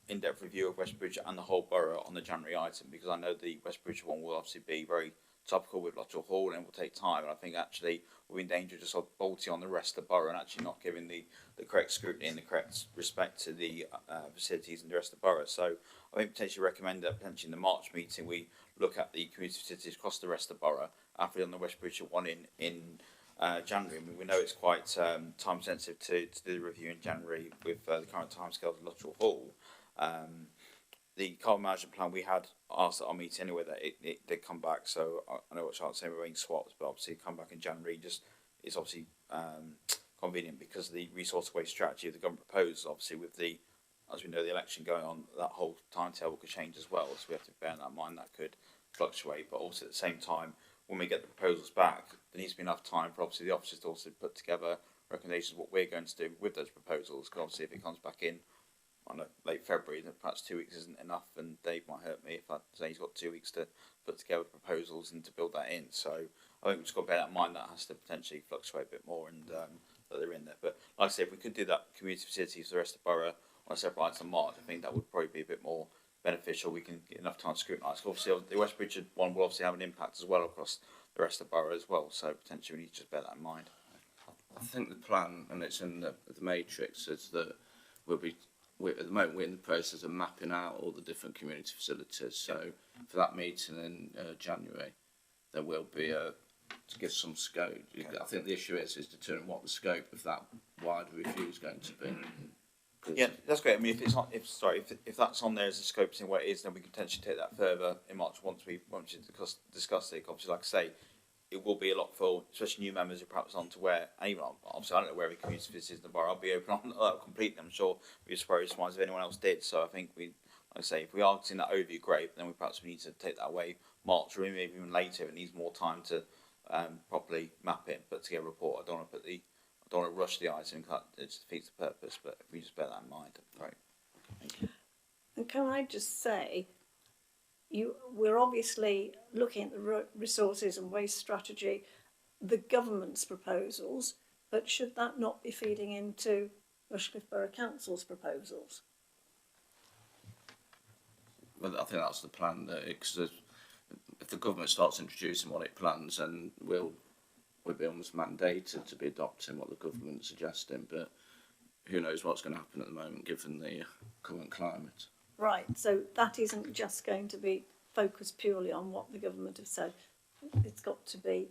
in-depth review of West Bridgend and the whole borough on the January item, because I know the West Bridgend one will obviously be very topical with Luttrell Hall and it will take time. And I think actually we're in danger of just sort of bolting on the rest of the borough and actually not giving the correct scrutiny and the correct respect to the facilities in the rest of the borough. So I think potentially recommend that potentially in the March meeting we look at the community facilities across the rest of the borough after on the West Bridgeshire one in January. I mean, we know it's quite time sensitive to do the review in January with the current timescales of Luttrell Hall. The carbon management plan, we had asked at our meeting anyway that it did come back. So I know what Charlotte's saying, we're being swaps, but obviously come back in January. Just it's obviously convenient because the resource waste strategy the government proposed, obviously with the, as we know, the election going on, that whole timetable could change as well. So we have to bear that in mind. That could fluctuate, but also at the same time, when we get the proposals back, there needs to be enough time for obviously the officers to also put together recommendations of what we're going to do with those proposals. Because obviously, if it comes back in, I don't know, late February, then perhaps 2 weeks isn't enough, and Dave might hurt me if I say he's got 2 weeks to put together proposals and to build that in. So I think we've just got to bear that in mind. That has to potentially fluctuate a bit more, and that they're in there. But like I said, if we could do that community facilities for the rest of the borough on a separate item in March, I think that would probably be a bit more beneficial. We can get enough time to scrutinise. Obviously, the West Bridgeshire one will obviously have an impact as well across the rest of the borough as well. So potentially we need to just bear that in mind. I think the plan, and it's in the matrix, is that at the moment we're in the process of mapping out all the different community facilities. So for that meeting in January, there will be to give some scope. Okay. I think the issue is determining what the scope of that wider review is going to be. Yeah, that's great. I mean, if that's on there as a scope, seeing what it is, then we can potentially take that further in March once we discuss it. Obviously, like I say, it will be a lot for especially new members who perhaps aren't aware. And even obviously, I don't know where every community facility is in the borough. I'll be open on that completely. I'm sure we'd be surprised if anyone else did. So I think like I say, if we are seeing that overview, great. But then we need to take that away March or maybe even later. It needs more time to properly map it, put together a report. I don't want to rush the item. It defeats the purpose. But if we just bear that in mind, right? Thank you. And can I just say, we're obviously looking at the resources and waste strategy, the government's proposals, but should that not be feeding into Rushcliffe Borough Council's proposals? Well, I think that's the plan. Because if the government starts introducing what it plans, then we'll be almost mandated to be adopting what the government's suggesting. But who knows what's going to happen at the moment, given the current climate. Right, so that isn't just going to be focused purely on what the government have said. It's got to be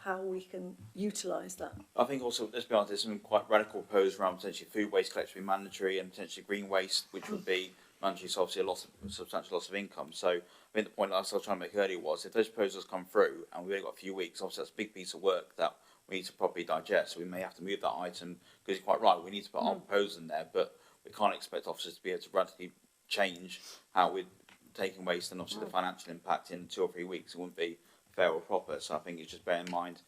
how we can utilise that. I think also, let's be honest, there's some quite radical proposals around potentially food waste collection being mandatory and potentially green waste, which would be mandatory, so obviously a substantial loss of income. So I think the point I was trying to make earlier was, if those proposals come through and we've only got a few weeks, obviously that's a big piece of work that we need to properly digest. So we may have to move that item, because you're quite right, we need to put our proposals in there, but we can't expect officers to be able to radically change how we're taking waste and obviously the financial impact in 2 or 3 weeks. It wouldn't be fair or proper. So I think it's just bear in mind.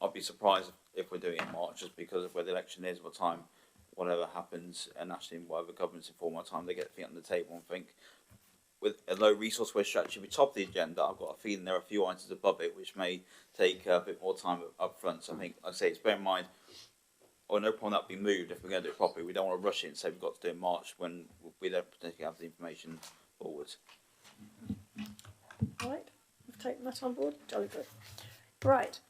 I'd be surprised if we're doing it in March, just because of where the election is, what time, whatever happens, and actually whatever government's informed, what time they get feet on the table and think. With a low resource waste strategy at the top of the agenda, I've got a feeling there are a few items above it which may take a bit more time up front. So I think, like I say, it's bear in mind, no problem that being moved if we're going to do it properly. We don't want to rush it and say we've got to do it in March when we don't potentially have the information forwards. Right, we've taken that on board. Jolly good. Right.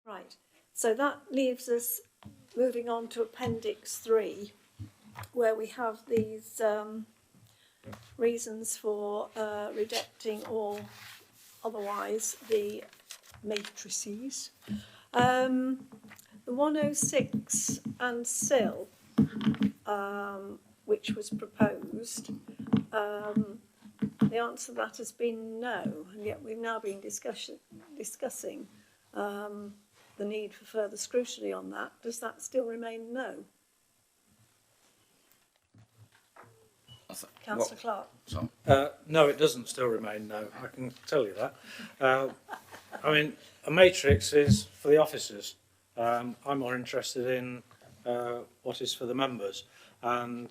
Right. So that leaves us moving on to Appendix 3, where we have these reasons for rejecting or otherwise the matrices. The 106 and SIL, which was proposed, the answer to that has been no, and yet we've now been discussing the need for further scrutiny on that. Does that still remain no? Councillor Clark. No, it doesn't still remain no. I can tell you that. I mean, a matrix is for the officers. I'm more interested in what is for the members. And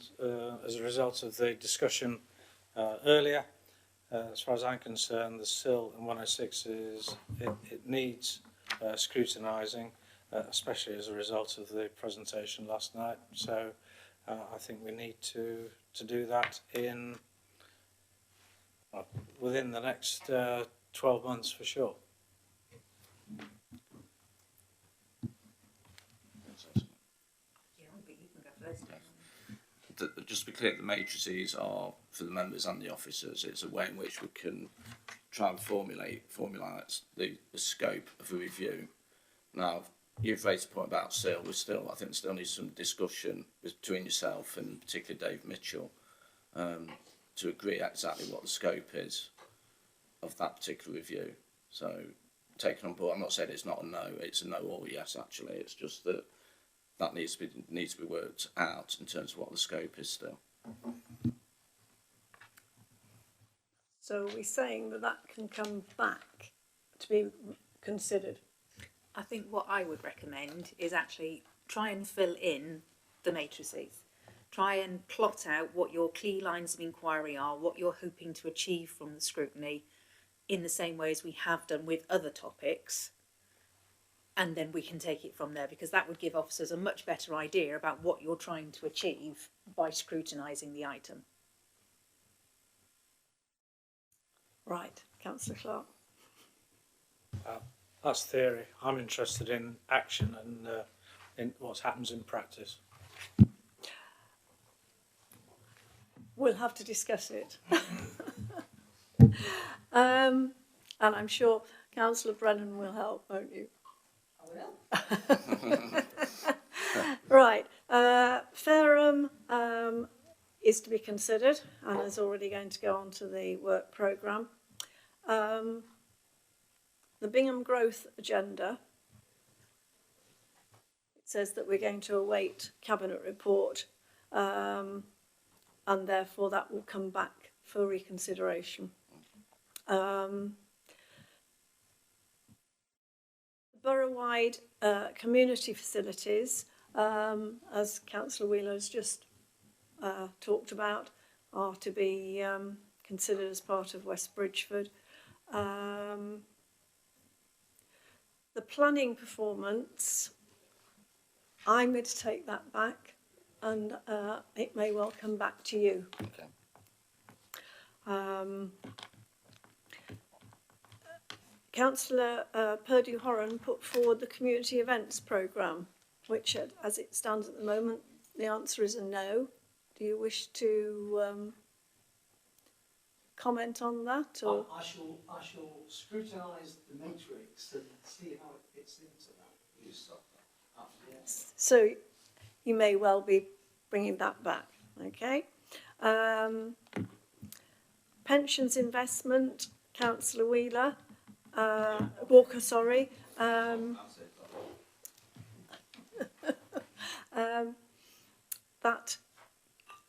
as a result of the discussion earlier, as far as I'm concerned, the SIL and 106 it needs scrutinising, especially as a result of the presentation last night. So I think we need to do that in within the next 12 months for sure. Just to be clear, the matrices are for the members and the officers. It's a way in which we can try and formulate the scope of a review. Now, you've raised a point about SEAL. I think still need some discussion between yourself and particularly Dave Mitchell to agree exactly what the scope is of that particular review. So, taken on board. I'm not saying it's not a no. It's a no or yes. Actually, it's just that needs to be worked out in terms of what the scope is still. So are we saying that can come back to be considered? I think what I would recommend is actually try and fill in the matrices. Try and plot out what your key lines of inquiry are, what you're hoping to achieve from the scrutiny, in the same way as we have done with other topics. And then we can take it from there, because that would give officers a much better idea about what you're trying to achieve by scrutinising the item. Right, Councillor Clark. That's theory. I'm interested in action and in what happens in practice. We'll have to discuss it. And I'm sure Councillor Brennan will help, won't you? Right, Fareham is to be considered and is already going to go on to the work programme. The Bingham Growth Agenda, it says that we're going to await Cabinet report and therefore that will come back for reconsideration. Borough-wide community facilities, as Councillor Wheeler has just talked about, are to be considered as part of West Bridgeford. The planning performance, I'm going to take that back, and it may well come back to you. Okay. Councillor Purdue-Horan put forward the community events programme, which as it stands at the moment, the answer is a no. Do you wish to comment on that? Or? I shall scrutinise the matrix and see how it fits into that. You stop that. Yes. So you may well be bringing that back, okay? Pensions investment, Councillor Wheeler. Walker, sorry. That,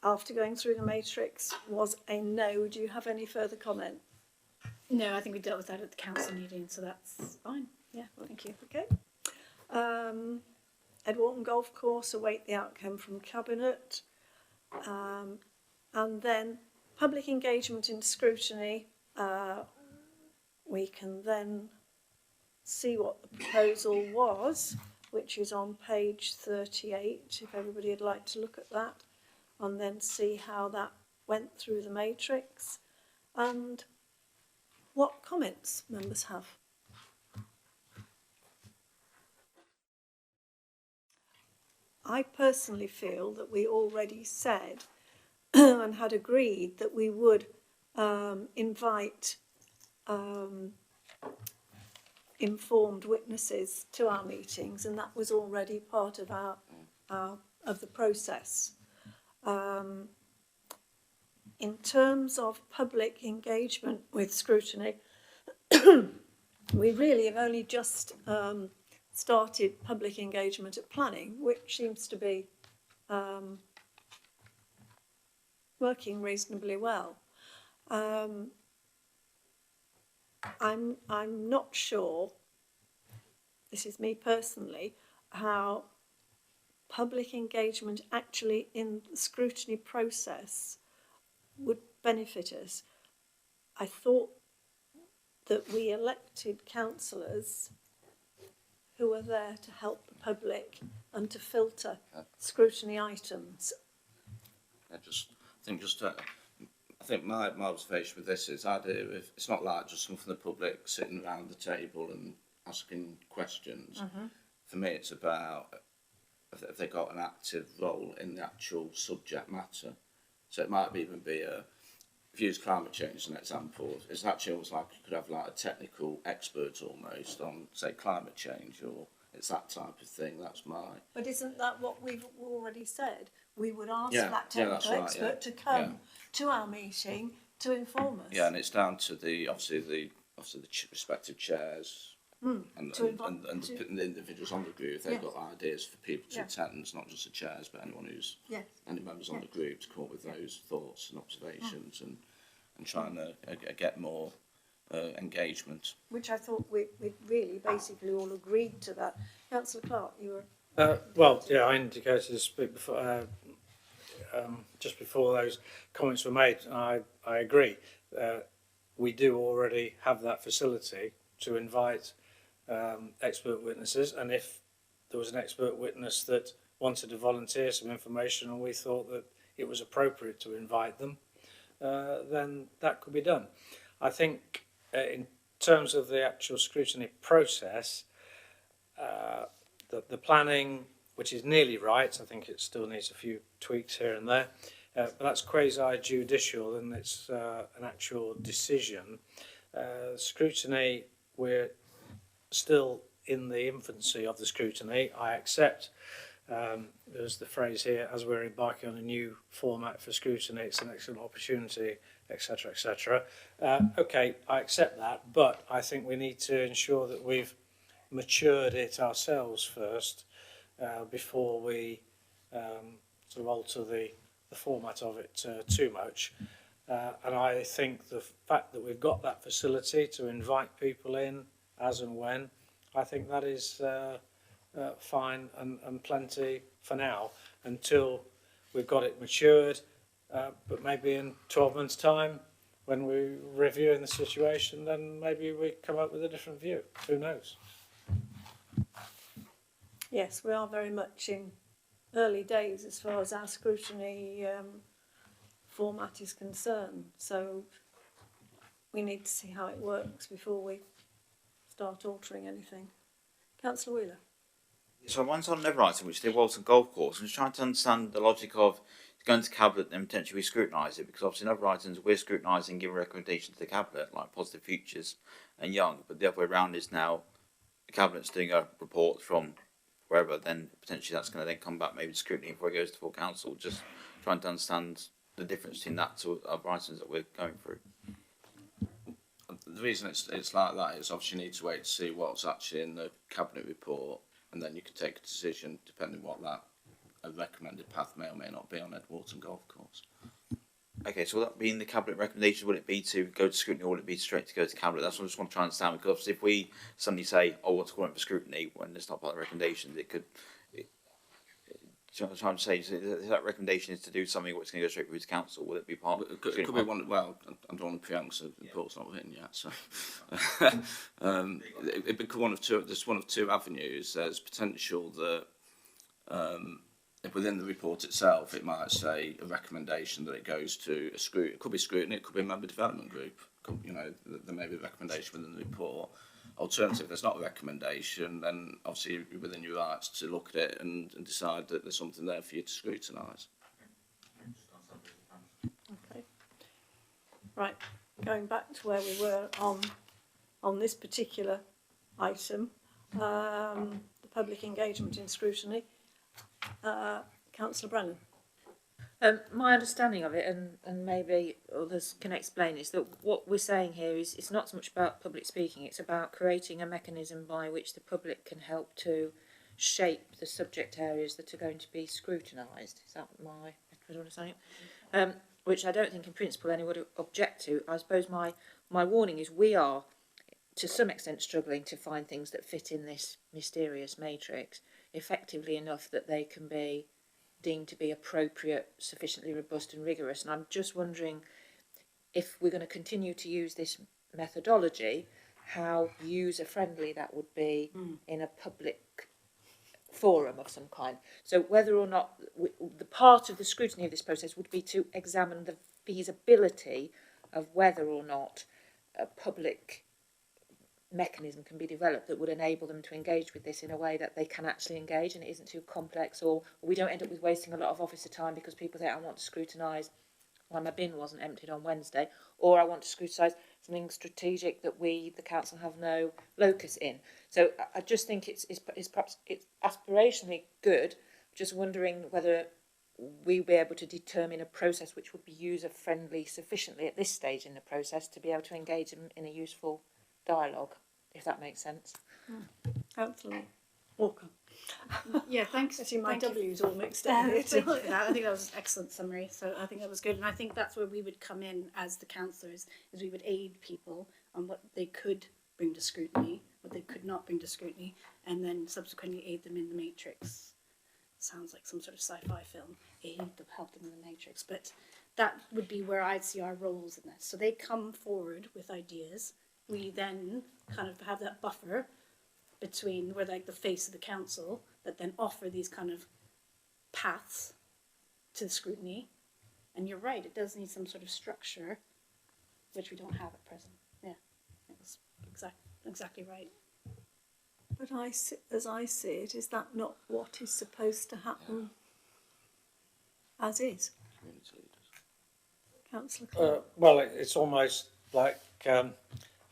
after going through the matrix, was a no. Do you have any further comment? No, I think we dealt with that at the council meeting, so that's fine. Yeah, thank you. Okay. Edwarton Golf Course, await the outcome from Cabinet. And then public engagement in scrutiny. We can then see what the proposal was, which is on page 38, if everybody would like to look at that, and then see how that went through the matrix and what comments members have. I personally feel that we already said and had agreed that we would invite informed witnesses to our meetings, and that was already part of our of the process. In terms of public engagement with scrutiny, we really have only just started public engagement at planning, which seems to be working reasonably well. I'm not sure, this is me personally, how public engagement actually in the scrutiny process would benefit us. I thought that we elected councillors who are there to help the public and to filter scrutiny items. I think think my observation with this is the idea of it's not like just something for the public sitting around the table and asking questions. For me, it's about if they got an active role in the actual subject matter. So it might even be if you use climate change as an example, it's actually almost like you could have like a technical expert almost on, say, climate change, or it's that type of thing. That's my... But isn't that what we've already said? We would ask Yeah, that yeah, that's technical right, expert yeah. to come to our meeting to inform us. Yeah, and it's down to the respective chairs and the individuals on the group. If they've Yes. got ideas for people to Yeah. attend, not just the chairs, but anyone who's Yes. any members on Yeah. the group to come up with those thoughts and observations and trying to get more engagement. Which I thought we really basically all agreed to that. Councillor Clark, you were... Well, yeah, I indicated to speak before, just before those comments were made. I agree. We do already have that facility to invite expert witnesses, and if there was an expert witness that wanted to volunteer some information and we thought that it was appropriate to invite them, then that could be done. I think in terms of the actual scrutiny process, the planning, which is nearly right, I think it still needs a few tweaks here and there, but that's quasi-judicial and it's an actual decision. Scrutiny, we're still in the infancy of the scrutiny. I accept, there's the phrase here, as we're embarking on a new format for scrutiny, it's an excellent opportunity, etc., etc. Okay, I accept that, but I think we need to ensure that we've matured it ourselves first before we sort of alter the format of it too much. And I think the fact that we've got that facility to invite people in as and when, I think that is fine and plenty for now until we've got it matured. But maybe in 12 months' time, when we're reviewing the situation, then maybe we come up with a different view. Who knows? Yes, we are very much in early days as far as our scrutiny format is concerned. So we need to see how it works before we start altering anything. Councillor Wheeler. So mine's on another item, which is the Walton Golf Course. I'm just trying to understand the logic of going to Cabinet and potentially we scrutinise it, because obviously in other items we're scrutinising, giving recommendations to the Cabinet, like Positive Futures and Young, but the other way around is now the Cabinet's doing a report from wherever, then potentially that's going to then come back maybe to scrutiny before it goes to full council. Just trying to understand the difference between that to other items that we're going through. The reason it's like that is obviously you need to wait to see what's actually in the Cabinet report, and then you can take a decision depending what that a recommended path may or may not be on Ed Walton Golf Course. Okay, so will that be in the Cabinet recommendation? Would it be to go to scrutiny, or would it be straight to go to Cabinet? That's what I just want to try and understand, because obviously if we suddenly say, oh, what's going on for scrutiny, when it's not part of the recommendations, it could... I'm trying to say, if that recommendation is to do something what's going to go straight through to council, will it be part of... It could be one, well, I don't want to preempt because the report's not written yet, so... it could be one of two, there's one of two avenues. There's potential that if within the report itself it might say a recommendation that it goes to a scrutiny. It could be scrutiny, it could be a member development group. Could, you know, there may be a recommendation within the report. Alternative, if there's not a recommendation, then obviously you're within your rights to look at it and decide that there's something there for you to scrutinise. Okay. Right, going back to where we were on this particular item, the public engagement in scrutiny. Councillor Brennan. My understanding of it, and maybe others can explain, is that what we're saying here is it's not so much about public speaking, it's about creating a mechanism by which the public can help to shape the subject areas that are going to be scrutinised. Is that my understanding? Which I don't think in principle anyone would object to. I suppose my warning is we are to some extent struggling to find things that fit in this mysterious matrix effectively enough that they can be deemed to be appropriate, sufficiently robust and rigorous. And I'm just wondering if we're going to continue to use this methodology, how user-friendly that would be in a public forum of some kind. So whether or not the part of the scrutiny of this process would be to examine the feasibility of whether or not a public mechanism can be developed that would enable them to engage with this in a way that they can actually engage and it isn't too complex, or we don't end up with wasting a lot of officer time because people say, I want to scrutinise why my bin wasn't emptied on Wednesday, or I want to scrutinise something strategic that we, the council, have no locus in. So I just think it's perhaps it's aspirationally good, just wondering whether we'll be able to determine a process which would be user-friendly sufficiently at this stage in the process to be able to engage them in a useful dialogue, if that makes sense. Councillor Walker. Yeah, thanks. I see my thank you. W's all mixed up here. Thank you for that. I think that was an excellent summary. So I think that was good. And I think that's where we would come in as the councillors, is we would aid people on what they could bring to scrutiny, what they could not bring to scrutiny, and then subsequently aid them in the matrix. Sounds like some sort of sci-fi film. Aid them, help them in the matrix. But that would be where I'd see our roles in this. So they come forward with ideas. We then kind of have that buffer between, we're like the face of the council that then offer these kind of paths to the scrutiny. And you're right, it does need some sort of structure, which we don't have at present. Yeah, it was exactly right. But as I see it, is that not what is supposed to happen as is? Community leaders. Councillor Clark. Well, it's almost like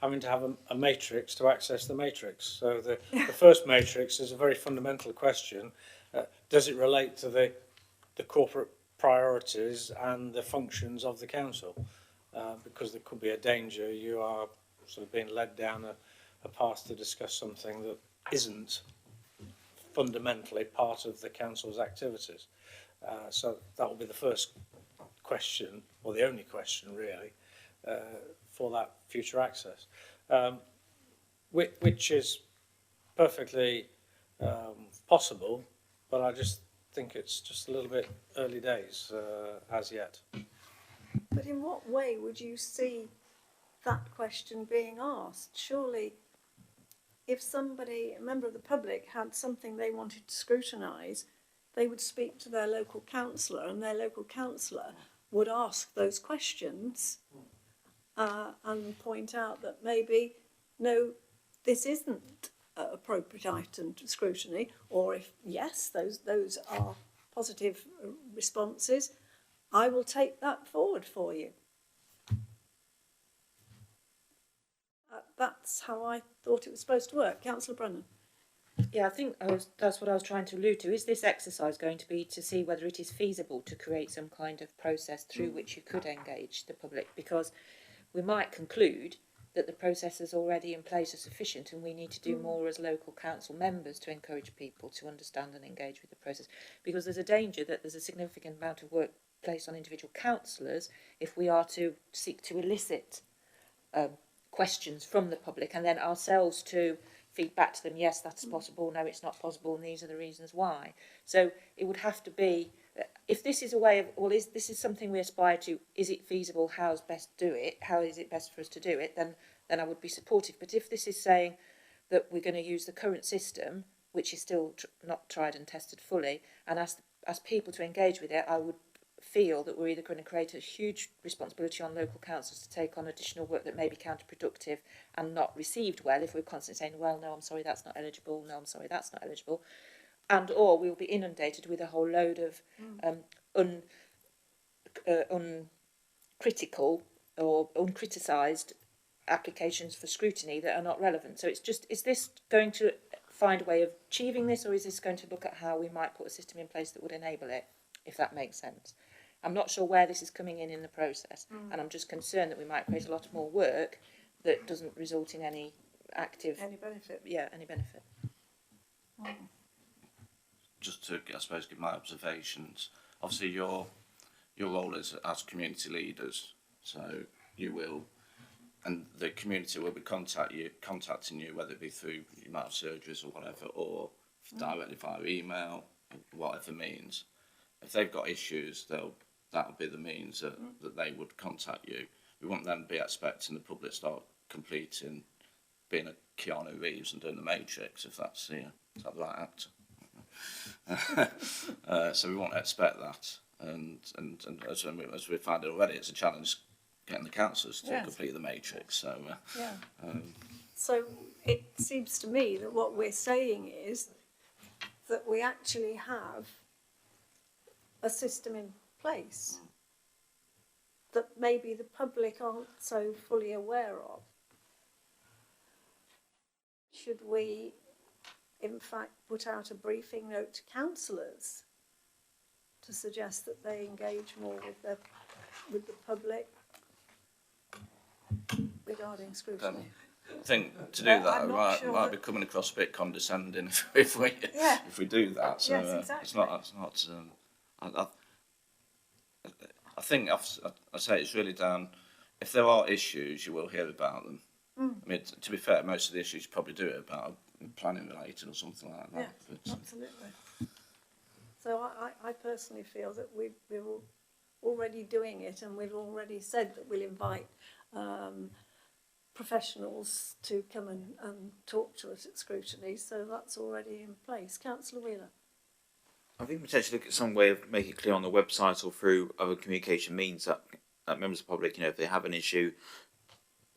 having to have a matrix to access the matrix. So the first matrix is a very fundamental question. Does it relate to the corporate priorities and the functions of the council? Because there could be a danger you are sort of being led down a path to discuss something that isn't fundamentally part of the council's activities. So that will be the first question, or the only question really, for that future access, which is perfectly possible, but I just think it's just a little bit early days as yet. But in what way would you see that question being asked? Surely, if somebody, a member of the public, had something they wanted to scrutinise, they would speak to their local councillor, and their local councillor would ask those questions and point out that maybe, no, this isn't an appropriate item to scrutiny, or if yes, those are positive responses, I will take that forward for you. That's how I thought it was supposed to work. Councillor Brennan. Yeah, I think that's what I was trying to allude to. Is this exercise going to be to see whether it is feasible to create some kind of process through which you could engage the public? Because we might conclude that the processes already in place are sufficient and we need to do more as local council members to encourage people to understand and engage with the process. Because there's a danger that there's a significant amount of work placed on individual councillors if we are to seek to elicit questions from the public and then ourselves to feed back to them, yes, that's possible, no, it's not possible, and these are the reasons why. So it would have to be, if this is a way of, well, this is something we aspire to, is it feasible, how's best do it, how is it best for us to do it, then I would be supportive. But if this is saying that we're going to use the current system, which is still not tried and tested fully, and ask people to engage with it, I would feel that we're either going to create a huge responsibility on local councils to take on additional work that may be counterproductive and not received well if we're constantly saying, well, no, I'm sorry, that's not eligible, no, I'm sorry, that's not eligible, and or we'll be inundated with a whole load of uncritical or uncriticised applications for scrutiny that are not relevant. So it's just, is this going to find a way of achieving this, or is this going to look at how we might put a system in place that would enable it, if that makes sense? I'm not sure where this is coming in the process, and I'm just concerned that we might create a lot more work that doesn't result in any active... Any benefit? Yeah, any benefit. Just to, I suppose, give my observations. Obviously, your role is as community leaders, so you will, and the community will be contacting you, whether it be through, you might have surgeries or whatever, or directly via email, whatever means. If they've got issues, that'll be the means that they would contact you. We won't then be expecting the public start completing, being a Keanu Reeves and doing the Matrix, if that's the right actor. So we won't expect that. And as we've found already, it's a challenge getting the councillors to Yes. complete the matrix. So, Yeah. um, So it seems to me that what we're saying is that we actually have a system in place that maybe the public aren't so fully aware of. Should we, in fact, put out a briefing note to councillors to suggest that they engage more with the public regarding scrutiny? I think to do Well, that I'm not might, sure might that- be coming across a bit condescending if we Yeah. if we do that. So Yes, it's exactly. not. It's not. I think I say it's really down. If there are issues, you will hear about them. I mean, to be fair, most of the issues you probably do it about planning related or something like that. Yeah, But, absolutely. So I personally feel that we're already doing it, and we've already said that we'll invite professionals to come and talk to us at scrutiny, so that's already in place. Councillor Wheeler. I think potentially look at some way of making it clear on the website or through other communication means that members of the public, if they have an issue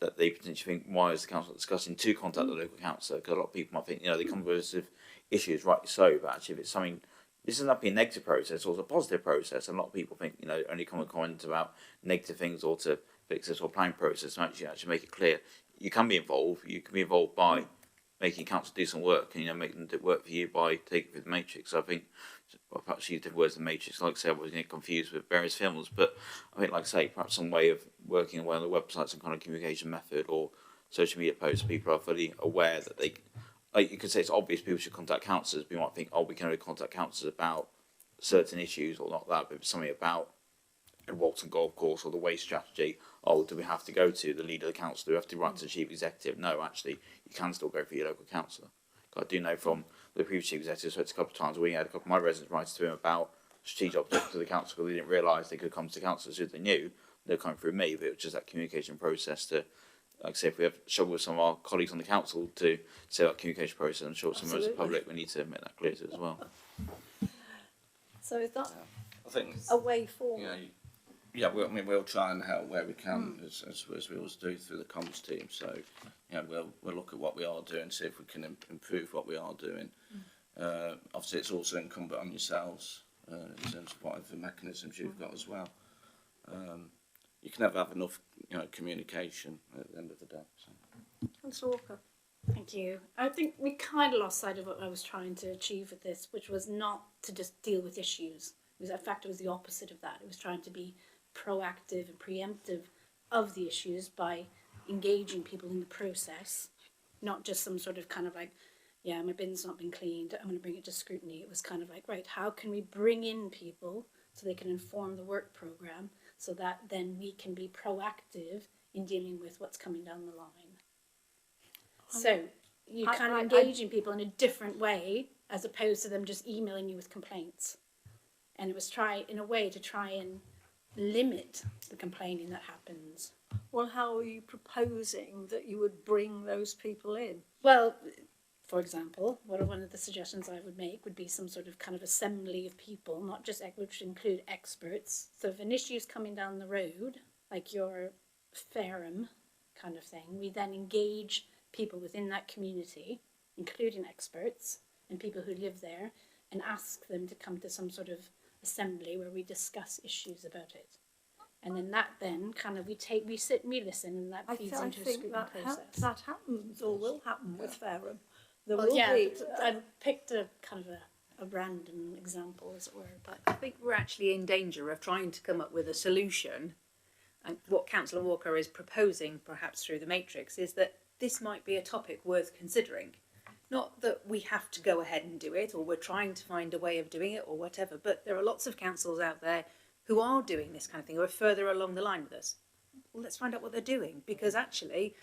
that they potentially think, why is the council discussing, to contact the local councillor, because a lot of people might think, they come with us with issues, rightly so, but actually if it's something, this doesn't have to be a negative process, or a positive process, and a lot of people think, only come and comment about negative things or to fix this or planning process, and actually make it clear, you can be involved by making council do some work, and making them do work for you by taking it through the matrix. So I think, well, perhaps use different words than matrix. Like I say, I was getting confused with various films, but I think, like I say, perhaps some way of working away on the website, some kind of communication method or social media posts, people are fully aware that they, like you could say, it's obvious people should contact councillors. But you might think, we can only contact councillors about certain issues or not that, but if it's something about a Walton Golf Course or the waste strategy. Do we have to go to the leader of the council? Do we have to write to the chief executive? No, actually, you can still go for your local councillor. I do know from the previous chief executive, so it's a couple of times we had a couple of my residents write to him about strategic objectives to the council because they didn't realise they could come to the councillors who they knew. They're coming through me, but it was just that communication process to, like I say, if we have struggled with some of our colleagues on the council to say that communication process, I'm sure some members of the public, we need to make that clear to as well. So is that I think a way forward? we'll try and help where we can, as we always do through the comms team. So, we'll look at what we are doing, see if we can improve what we are doing. Obviously, it's also incumbent on yourselves in terms of whatever mechanisms you've got as well. You can never have enough, communication at the end of the day. So. Councillor Walker. Thank you. I think we kind of lost sight of what I was trying to achieve with this, which was not to just deal with issues. It was, in fact, it was the opposite of that. It was trying to be proactive and preemptive of the issues by engaging people in the process, not just some sort of kind of like, my bin's not been cleaned, I'm going to bring it to scrutiny. It was kind of like, right, how can we bring in people so they can inform the work programme so that then we can be proactive in dealing with what's coming down the line. So you're kind of engaging people in a different way as opposed to them just emailing you with complaints. And it was try and limit the complaining that happens. Well, how are you proposing that you would bring those people in? Well, for example, one of the suggestions I would make would be some sort of kind of assembly of people, not just which would include experts. So if an issue is coming down the road, like your Ferrum kind of thing, we then engage people within that community, including experts and people who live there, and ask them to come to some sort of assembly where we discuss issues about it. And then we sit and we listen, and that feeds into a scrutiny process. That happens or will happen with Ferrum. There Well, will be. I picked a kind of a random example, as it were, but I think we're actually in danger of trying to come up with a solution. And what Councillor Walker is proposing, perhaps through the matrix, is that this might be a topic worth considering. Not that we have to go ahead and do it, or we're trying to find a way of doing it, or whatever, but there are lots of councils out there who are doing this kind of thing, or are further along the line with us. Well, let's find out what they're doing, because actually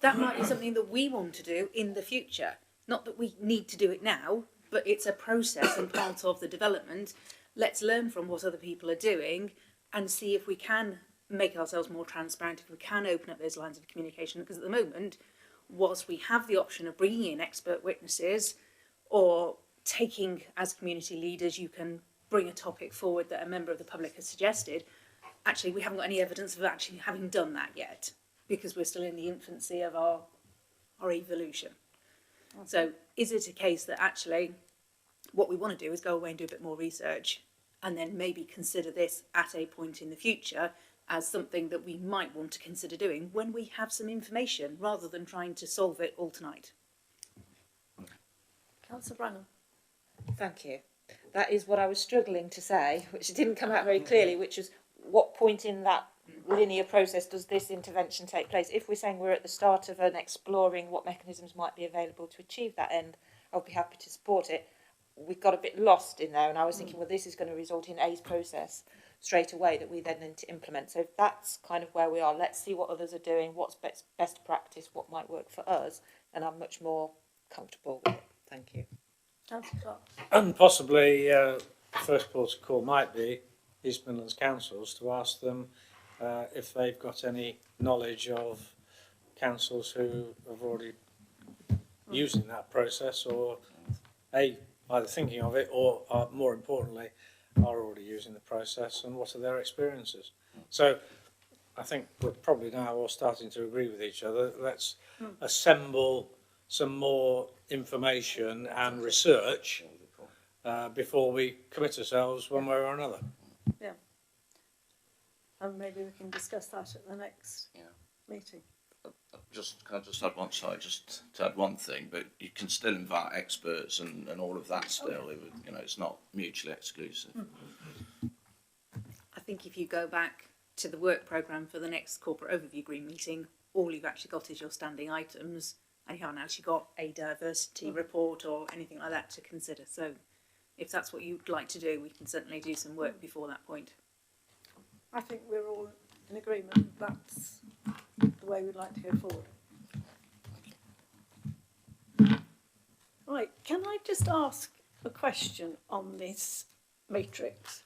that might be something that we want to do in the future. Not that we need to do it now, but it's a process and part of the development. Let's learn from what other people are doing and see if we can make ourselves more transparent, if we can open up those lines of communication, because at the moment, whilst we have the option of bringing in expert witnesses or taking as community leaders, you can bring a topic forward that a member of the public has suggested. Actually, we haven't got any evidence of actually having done that yet, because we're still in the infancy of our evolution. So is it a case that actually what we want to do is go away and do a bit more research and then maybe consider this at a point in the future as something that we might want to consider doing when we have some information, rather than trying to solve it all tonight? Councillor Brannan. Thank you. That is what I was struggling to say, which didn't come out very clearly, which is what point in that linear process does this intervention take place? If we're saying we're at the start of an exploring what mechanisms might be available to achieve that end, I would be happy to support it. We got a bit lost in there, and I was thinking, well, this is going to result in a process straight away that we then need to implement. So that's kind of where we are. Let's see what others are doing, what's best practice, what might work for us, and I'm much more comfortable with it. Thank you. Councillor Clark. And possibly the first port of call might be East Midlands councils, to ask them if they've got any knowledge of councils who have already using that process, or either thinking of it, or more importantly, are already using the process, and what are their experiences. So I think we're probably now all starting to agree with each other. Let's assemble some more information and research before we commit ourselves one way or another. Yeah. And maybe we can discuss that at the next meeting. Can I just add one, sorry, just to add one thing, but you can still invite experts and all of that still, you know, it's not mutually exclusive. I think if you go back to the work programme for the next corporate overview green meeting, all you've actually got is your standing items, and you haven't actually got a diversity report or anything like that to consider. So if that's what you'd like to do, we can certainly do some work before that point. I think we're all in agreement that's the way we'd like to go forward. Right, can I just ask a question on this matrix?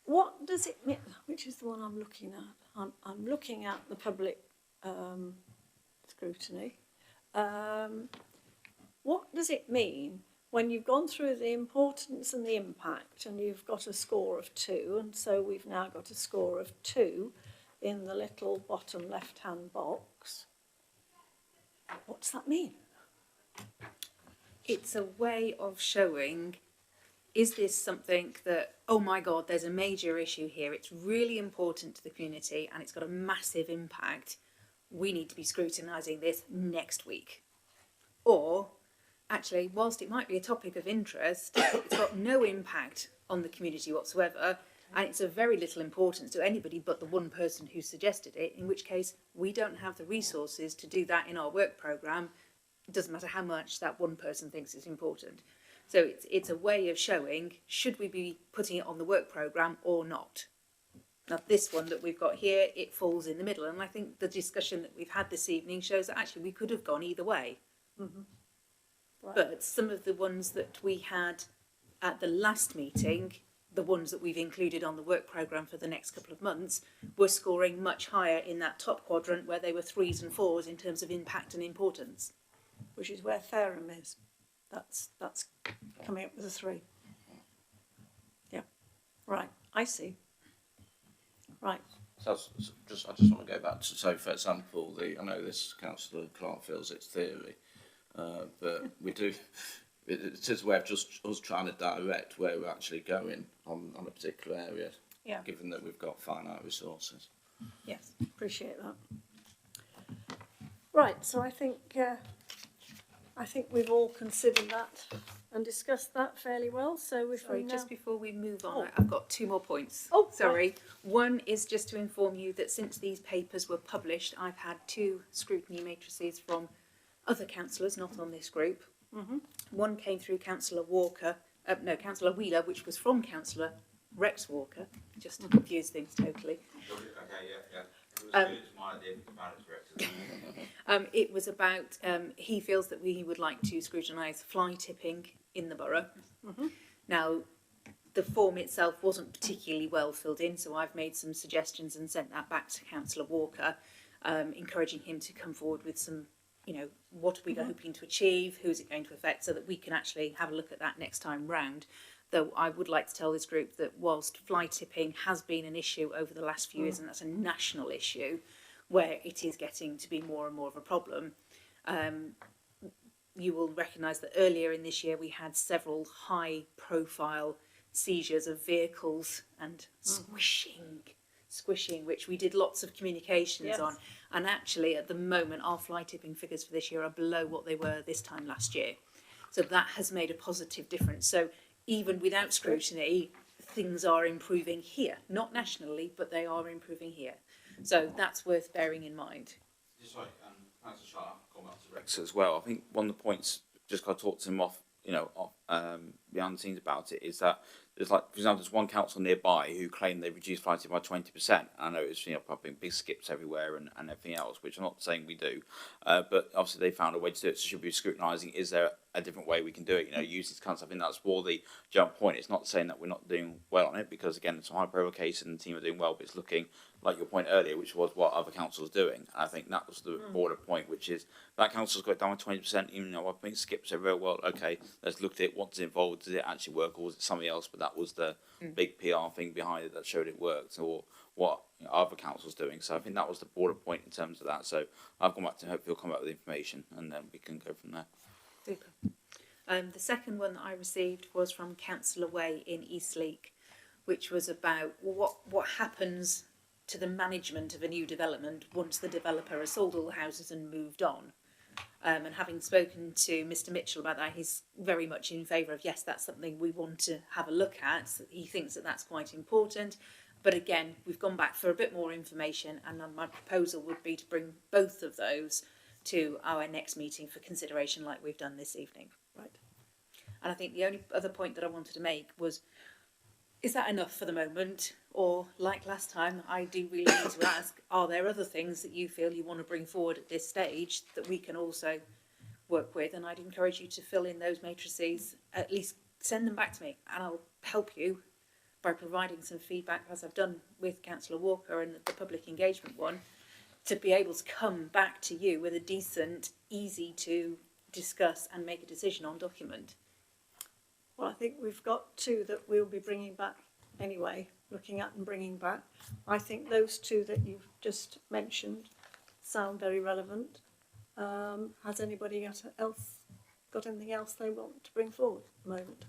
What does it mean? Which is the one I'm looking at? I'm looking at the public scrutiny. What does it mean when you've gone through the importance and the impact and you've got a score of 2, and so we've now got a score of 2 in the little bottom left-hand box? What does that mean? It's a way of showing, is this something that, oh my God, there's a major issue here, it's really important to the community and it's got a massive impact, we need to be scrutinising this next week. Or, actually, whilst it might be a topic of interest, it's got no impact on the community whatsoever, and it's of very little importance to anybody but the one person who suggested it, in which case we don't have the resources to do that in our work programme. It doesn't matter how much that one person thinks is important. So it's a way of showing, should we be putting it on the work programme or not? Now this one that we've got here, it falls in the middle, and I think the discussion that we've had this evening shows that actually we could have gone either way. Mm-hmm. Right. But some of the ones that we had at the last meeting, the ones that we've included on the work programme for the next couple of months, were scoring much higher in that top quadrant where they were 3s and 4s in terms of impact and importance. Which is where Fareham is. That's coming up with a 3. Yeah. Right. I see. Right. So I just want to go back to, so for example, I know this Councillor Clark feels it's theory, but we do, it is a way of just us trying to direct where we're actually going on a particular area, given that we've got finite resources. Yes, appreciate that. Right, so I think we've all considered that and discussed that fairly well. So if Sorry, we just now... before we move on, I've got 2 more points. Oh, sorry. One is just to inform you that since these papers were published, I've had 2 scrutiny matrices from other councillors, not on this group. Mm-hmm. One came through Councillor Councillor Wheeler, which was from Councillor Rex Walker, just to confuse things totally. It was about, he feels that we would like to scrutinise fly tipping in the borough. Mm-hmm. Now, the form itself wasn't particularly well filled in, so I've made some suggestions and sent that back to Councillor Walker, encouraging him to come forward with some you know, what are we hoping to achieve, who's it going to affect, so that we can actually have a look at that next time round. Though I would like to tell this group that whilst fly tipping has been an issue over the last few years, and that's a national issue where it is getting to be more and more of a problem, you will recognise that earlier in this year we had several high profile seizures of vehicles and squishing, which we did lots of communications on. And actually at the moment our fly tipping figures for this year are below what they were this time last year. So that has made a positive difference. So even without scrutiny, things are improving here, not nationally, but they are improving here. So that's worth bearing in mind. Just like, thanks for Charlotte, I've gone back to Rex as well. I think one of the points, just got to talk to him off, behind the scenes about it, is that there's like, for example, there's one council nearby who claimed they reduced flights by 20%. I know it's, popping big skips everywhere and everything else, which I'm not saying we do, but obviously they found a way to do it. So should we be scrutinising, is there a different way we can do it? Use this concept. I think that's more the jump point. It's not saying that we're not doing well on it, because again, it's a high profile case and the team are doing well, but it's looking like your point earlier, which was what other councils are doing. And I think that was the broader point, which is that council's got it down by 20%, even though I think skips are very well. Okay, let's look at it. What's involved? Does it actually work, or was it something else? But that was the big PR thing behind it that showed it worked, or what other councils doing. So I think that was the broader point in terms of that. So I've gone back to hopefully he'll come back with information, and then we can go from there. Super. The second one that I received was from Councillor Way in Eastleek, which was about what happens to the management of a new development once the developer has sold all the houses and moved on. And having spoken to Mr Mitchell about that, he's very much in favour of, yes, that's something we want to have a look at. So he thinks that that's quite important. But again, we've gone back for a bit more information, and my proposal would be to bring both of those to our next meeting for consideration like we've done this evening. Right. And I think the only other point that I wanted to make was, is that enough for the moment? Or, like last time, I do really need to ask, are there other things that you feel you want to bring forward at this stage that we can also work with? And I'd encourage you to fill in those matrices, at least send them back to me, and I'll help you by providing some feedback, as I've done with Councillor Walker and the public engagement one, to be able to come back to you with a decent, easy to discuss and make a decision on document. Well, I think we've got two that we'll be bringing back anyway, looking at and bringing back. I think those two that you've just mentioned sound very relevant. Has anybody else got anything else they want to bring forward at the moment?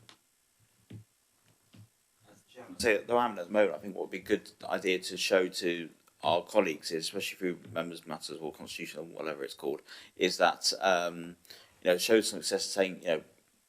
So though I'm at the moment, I think what would be a good idea to show to our colleagues, is, especially through members' matters or constitutional, whatever it's called, is that show some success, saying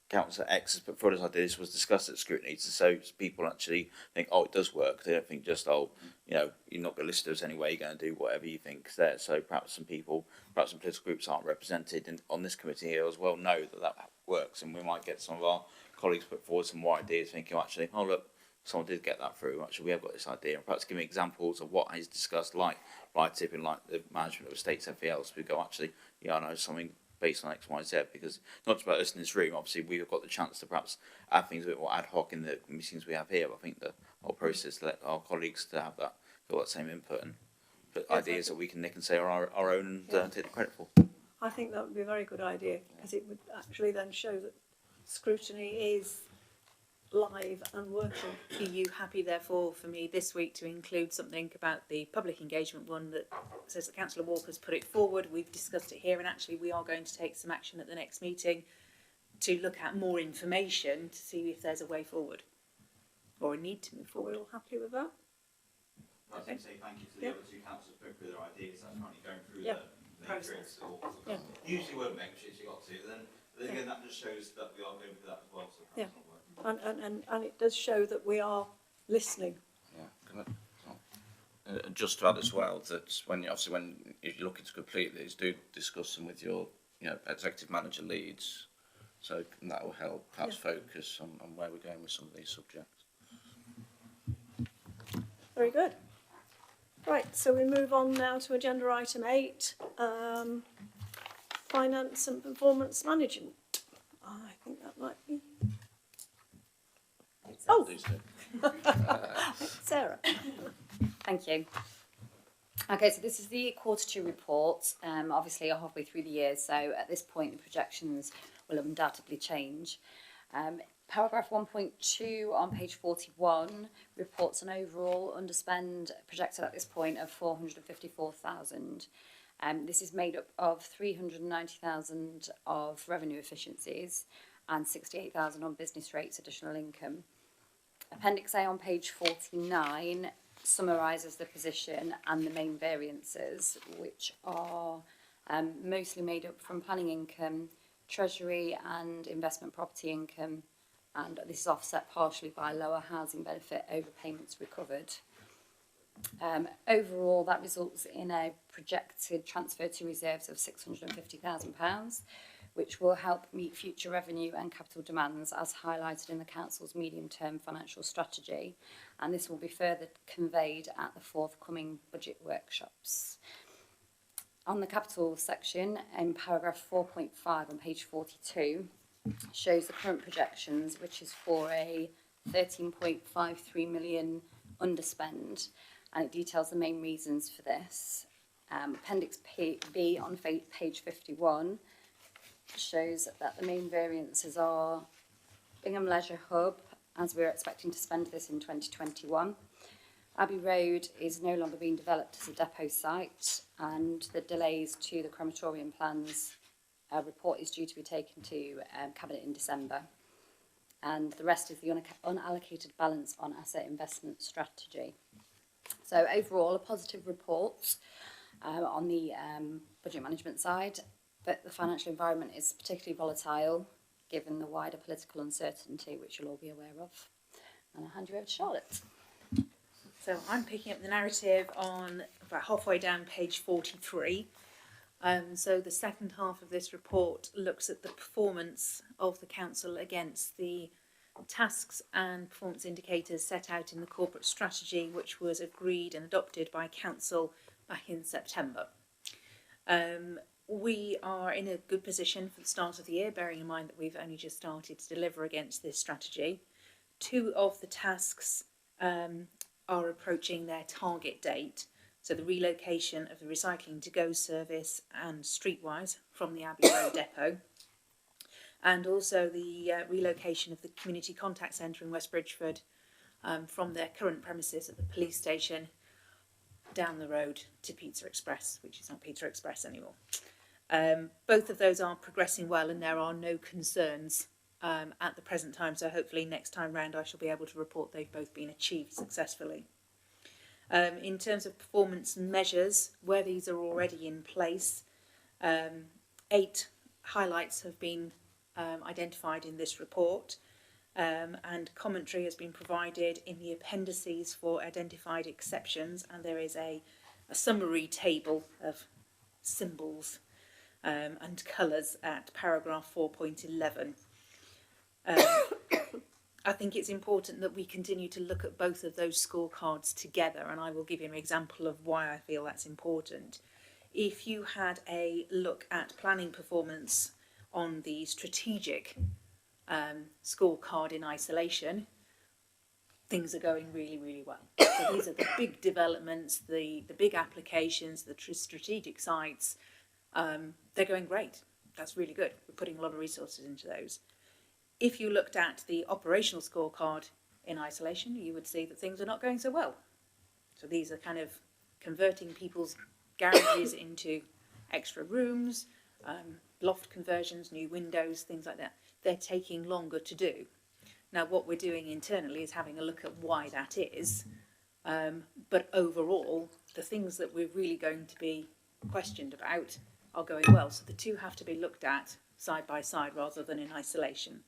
Councillor X has put forward this idea, this was discussed at scrutiny, so people actually think, oh, it does work. They don't think just, oh, you're not going to list us anyway, you're going to do whatever you think is there. So perhaps some people, perhaps some political groups aren't represented on this committee here as well, know that works, and we might get some of our colleagues put forward some more ideas, thinking, actually, oh, look, someone did get that through, actually we have got this idea, and perhaps giving examples of what is discussed, like fly tipping, like the management of estates, everything else. We go, actually, I know something based on X, Y, Z, because not just about us in this room, obviously we've got the chance to perhaps add things a bit more ad hoc in the meetings we have here, but I think the whole process, let our colleagues to have that, got that same input, and put ideas that we can nick and say are our own and take the credit for. I think that would be a very good idea, because it would actually then show that scrutiny is live and working. Are you happy, therefore, for me this week to include something about the public engagement one that says that Councillor Walker's put it forward, we've discussed it here, and actually we are going to take some action at the next meeting to look at more information to see if there's a way forward or a need to move Are forward? we all happy with that? I was going to say thank you to the other two councillors who put their ideas. That's currently going through Yeah. the process. Usually won't make sheets you got to, then again that just shows that we are going through that as well. So Yeah. And it does show that we are listening. Yeah. Just to add as well that when you're looking to complete these, do discuss them with your executive manager leads, so that will help perhaps focus on where we're going with some of these subjects. Very good. Right, so we move on now to agenda item 8, finance and performance management. I think that might be. Oh, These two. Sarah. Thank you. Okay, so this is the Q2 report. Obviously, you're halfway through the year, so at this point, the projections will undoubtedly change. Paragraph 1.2 on page 41 reports an overall underspend projected at this point of 454,000. This is made up of 390,000 of revenue efficiencies and 68,000 on business rates additional income. Appendix A on page 49 summarises the position and the main variances, which are mostly made up from planning income, treasury and investment property income, and this is offset partially by lower housing benefit overpayments recovered. Overall, that results in a projected transfer to reserves of £650,000, which will help meet future revenue and capital demands as highlighted in the Council's medium-term financial strategy, and this will be further conveyed at the forthcoming budget workshops. On the capital section, in paragraph 4.5 on page 42, shows the current projections, which is for a 13.53 million underspend, and it details the main reasons for this. Appendix B on page 51 shows that the main variances are Bingham Leisure Hub, as we're expecting to spend this in 2021. Abbey Road is no longer being developed as a depot site, and the delays to the crematorium plans report is due to be taken to Cabinet in December. And the rest is the unallocated balance on asset investment strategy. So overall, a positive report on the budget management side, but the financial environment is particularly volatile given the wider political uncertainty, which you'll all be aware of. And I'll hand you over to Charlotte. So I'm picking up the narrative on about halfway down page 43. So the second half of this report looks at the performance of the council against the tasks and performance indicators set out in the corporate strategy, which was agreed and adopted by council back in September. We are in a good position for the start of the year, bearing in mind that we've only just started to deliver against this strategy. Two of the tasks are approaching their target date. So the relocation of the recycling to go service and Streetwise from the Abbey Road depot, and also the relocation of the community contact centre in West Bridgford from their current premises at the police station down the road to Pizza Express, which is not Pizza Express anymore. Both of those are progressing well, and there are no concerns at the present time, so hopefully next time round I shall be able to report they've both been achieved successfully. In terms of performance measures, where these are already in place, 8 highlights have been identified in this report, and commentary has been provided in the appendices for identified exceptions, and there is a summary table of symbols and colours at paragraph 4.11. I think it's important that we continue to look at both of those scorecards together, and I will give you an example of why I feel that's important. If you had a look at planning performance on the strategic scorecard in isolation, things are going really, really well. So these are the big developments, the big applications, the strategic sites. They're going great. That's really good. We're putting a lot of resources into those. If you looked at the operational scorecard in isolation, you would see that things are not going so well. So these are kind of converting people's garages into extra rooms, loft conversions, new windows, things like that. They're taking longer to do. Now, what we're doing internally is having a look at why that is. But overall, the things that we're really going to be questioned about are going well. So the two have to be looked at side by side rather than in isolation.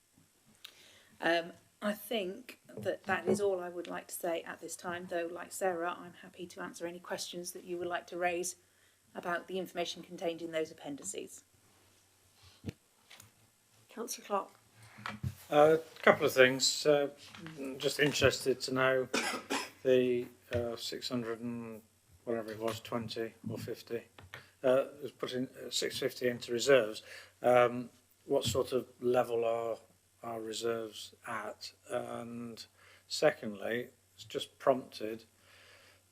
I think that is all I would like to say at this time, though, like Sarah, I'm happy to answer any questions that you would like to raise about the information contained in those appendices. Councillor Clark. A couple of things. Just interested to know the 600 and whatever it was, 20 or 50, was put in 650 into reserves. What sort of level are our reserves at? And secondly, it's just prompted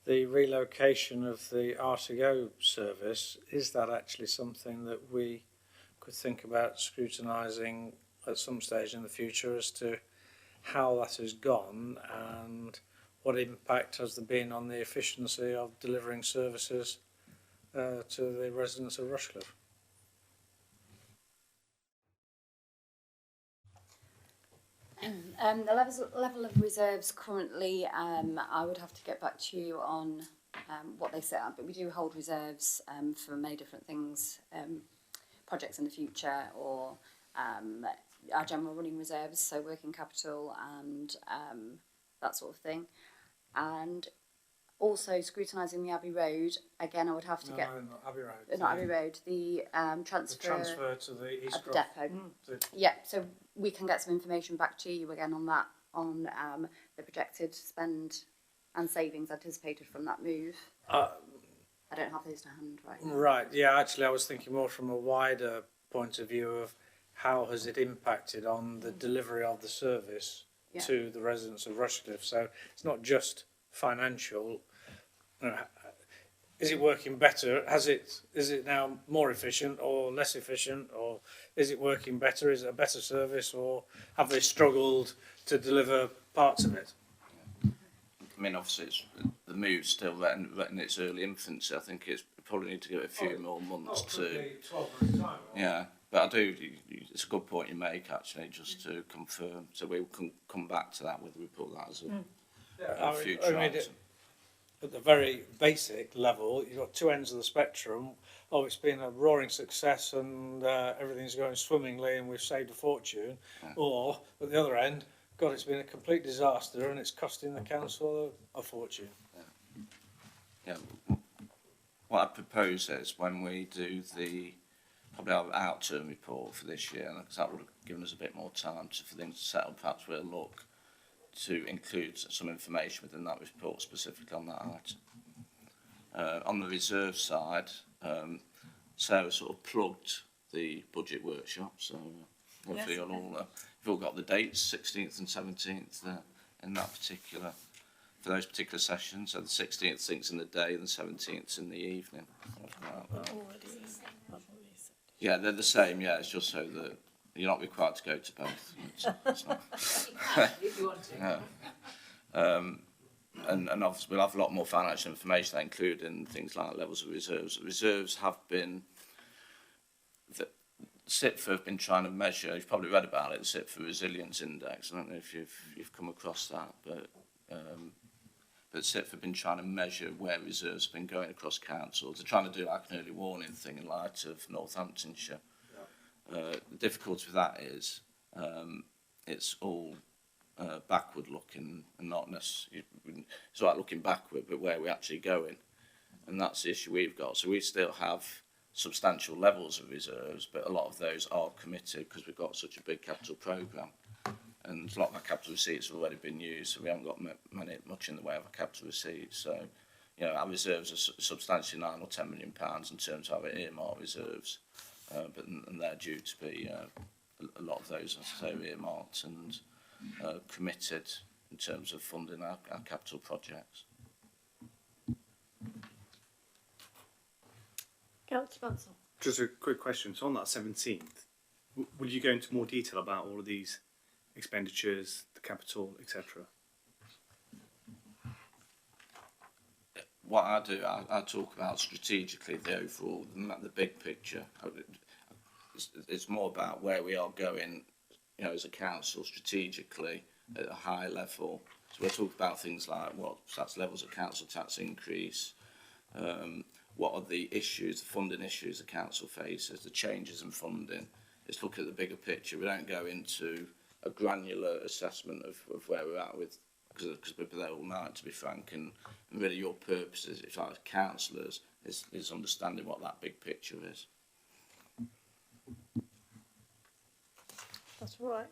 the relocation of the R2Go service, is that actually something that we could think about scrutinising at some stage in the future as to how that has gone and what impact has there been on the efficiency of delivering services to the residents of Rushcliffe? The level of reserves currently, I would have to get back to you on what they set up, but we do hold reserves for many different things, projects in the future, or our general running reserves, so working capital and that sort of thing. And also scrutinising the Abbey Road, again I would have to get... No, not Abbey Road. Not Abbey Road, the transfer... The transfer to the East of the Cross. depot. Yeah, so we can get some information back to you again on that, on the projected spend and savings anticipated from that move. I don't have those to hand right now. Right, yeah, actually I was thinking more from a wider point of view of how has it impacted on the delivery of the service to the residents of Rushcliffe. So it's not just financial. Is it working better? Is it now more efficient or less efficient, or is it working better? Is it a better service, or have they struggled to deliver parts of it? I mean, obviously, the move's still right in its early infancy. I think we probably need to give it a few more months to. 12 months' time. Yeah, but it's a good point you make, actually, just to confirm. So we can come back to that, whether we put that as a future item. At the very basic level, you've got two ends of the spectrum. Oh, it's been a roaring success and everything's going swimmingly and we've saved a fortune. Yeah. Or, at the other end, God, it's been a complete disaster and it's costing the council a fortune. Yeah. What I propose is when we do probably our out-term report for this year, because that would have given us a bit more time for things to settle, perhaps we'll look to include some information within that report specifically on that item. On the reserve side, Sarah sort of plugged the budget workshop, so hopefully you've all got the dates, 16th and 17th in that particular, for those particular sessions. So the 16th thing's in the day and the 17th in the evening. Yeah, they're the same, yeah, it's just so that you're not required to go to both. It's not. If you want to. Yeah. And obviously we'll have a lot more financial information, including things like levels of reserves. Reserves have been, SIPFA have been trying to measure, you've probably read about it, the SIPFA Resilience Index. I don't know if you've come across that, but SIPFA have been trying to measure where reserves have been going across councils. They're trying to do like an early warning thing in light of Northamptonshire. The difficulty with that is it's all backward looking and not necessarily, it's like looking backward, but where we're actually going. And that's the issue we've got. So we still have substantial levels of reserves, but a lot of those are committed because we've got such a big capital programme. And a lot of our capital receipts have already been used, so we haven't got much in the way of our capital receipts. So, you know, our reserves are substantially £9 or £10 million in terms of our earmarked reserves. And they're due to be, a lot of those are so earmarked and committed in terms of funding our capital projects. Councillor Bansal. Just a quick question. So on that 17th, will you go into more detail about all of these expenditures, the capital, etc.? What I do, I talk about strategically the overall, the big picture. It's more about where we are going, you know, as a council strategically at a high level. So we'll talk about things like what levels of council tax increase, what are the issues, the funding issues the council faces, the changes in funding. Let's look at the bigger picture. We don't go into a granular assessment of where we're at with, because we've been there all night, to be frank, and really your purpose is, if like councillors, is understanding what that big picture is. That's all right.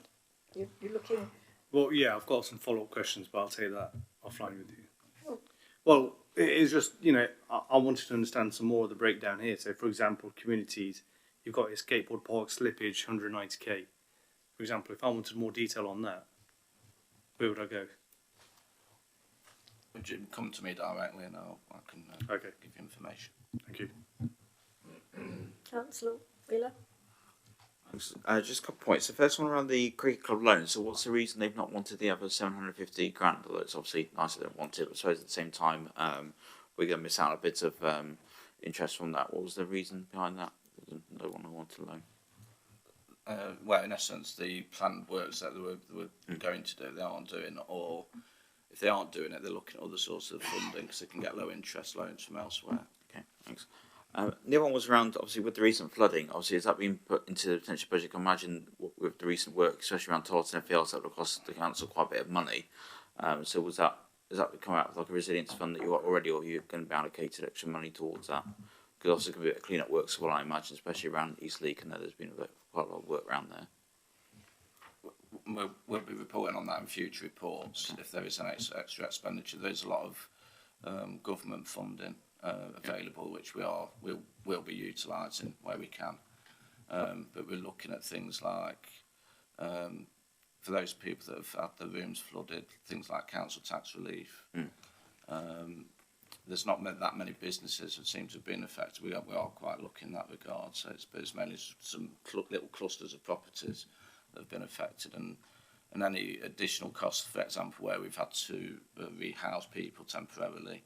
You're looking... Well, yeah, I've got some follow-up questions, but I'll take that offline with you. Oh. Well, it is just, you know, I wanted to understand some more of the breakdown here. So, for example, communities, you've got your skateboard park slippage, 190k. For example, if I wanted more detail on that, where would I go? Would you come to me directly and I can Okay. give you information. Thank you. Councillor Wheeler? Just a couple of points. The first one around the cricket club loan. So what's the reason they've not wanted the other 750 grand? Although it's obviously nice they don't want it, but I suppose at the same time we're going to miss out a bit of interest from that. What was the reason behind that? No one wanted a loan. Well, in essence, the planned works that they were going to do, they aren't doing, or if they aren't doing it, they're looking at other sources of funding because they can get low interest loans from elsewhere. Okay, thanks. The other one was around, obviously, with the recent flooding. Obviously, has that been put into the potential budget? I can imagine with the recent work, especially around toilets and everything else, that would cost the council quite a bit of money. So has that come out of like a resilience fund that you got already, or are you going to be allocated extra money towards that? Because also going to be a clean up works as well, I imagine, especially around East Leek. I know there's been quite a lot of work around there. We'll be reporting on that in future reports. If there is an extra expenditure, there's a lot of government funding available, which we'll be utilising where we can. But we're looking at things like, for those people that have had their rooms flooded, things like council tax relief. There's not that many businesses that seem to have been affected. We are quite lucky in that regard. So it's mainly some little clusters of properties that have been affected, and any additional costs, for example, where we've had to rehouse people temporarily,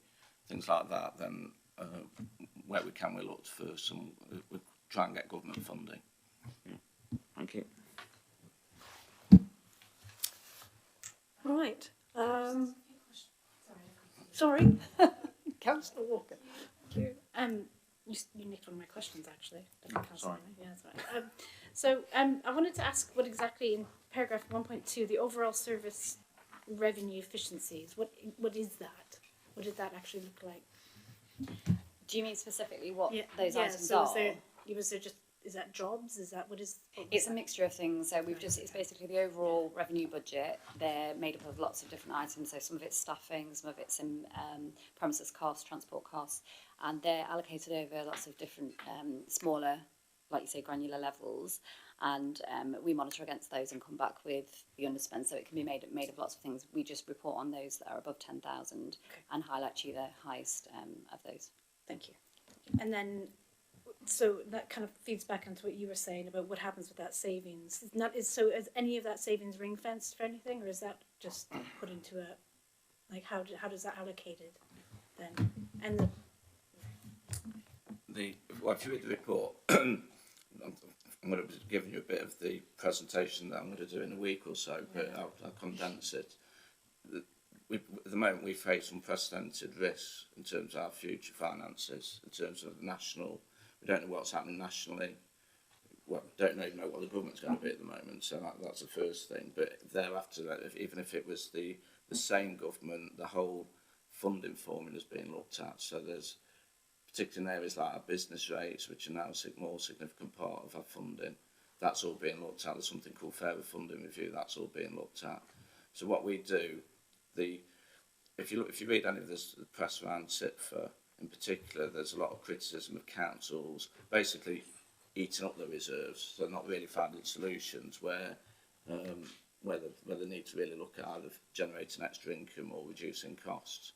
things like that. Then where we can, we look for some. We try and get government funding. Thank you. Right. Sorry. Councillor Walker. Thank you. You nicked one of my questions, actually. Sorry. Yeah, that's right. I wanted to ask what exactly in paragraph 1.2, the overall service revenue efficiencies, what is that? What did that actually look like? Do you mean specifically what those yeah, items so are? Is that jobs? Is that what is? It's a mixture of things. So it's basically the overall revenue budget. They're made up of lots of different items. So some of it's staffing, some of it's in premises costs, transport costs, and they're allocated over lots of different smaller, like you say, granular levels. And we monitor against those and come back with the underspend. So it can be made of lots of things. We just report on those that are above 10,000 and highlight to you the highest of those. Thank you. And then, so that kind of feeds back into what you were saying about what happens with that savings. Is any of that savings ring fenced for anything, or is that just put into a, like how does that allocated then? And if you read the report, I'm going to be giving you a bit of the presentation that I'm going to do in a week or so, but I'll condense it. At the moment, we face unprecedented risks in terms of our future finances, in terms of national. We don't know what's happening nationally. Well, we don't even know what the government's going to be at the moment, so that's the first thing. But thereafter, even if it was the same government, the whole funding formula is being looked at. So there's particularly in areas like our business rates, which are now a more significant part of our funding. That's all being looked at. There's something called Fairer Funding Review. That's all being looked at. So what we do, if you read any of the press around SITFA in particular, there's a lot of criticism of councils basically eating up their reserves, so not really finding solutions where they need to really look at either generating extra income or reducing costs.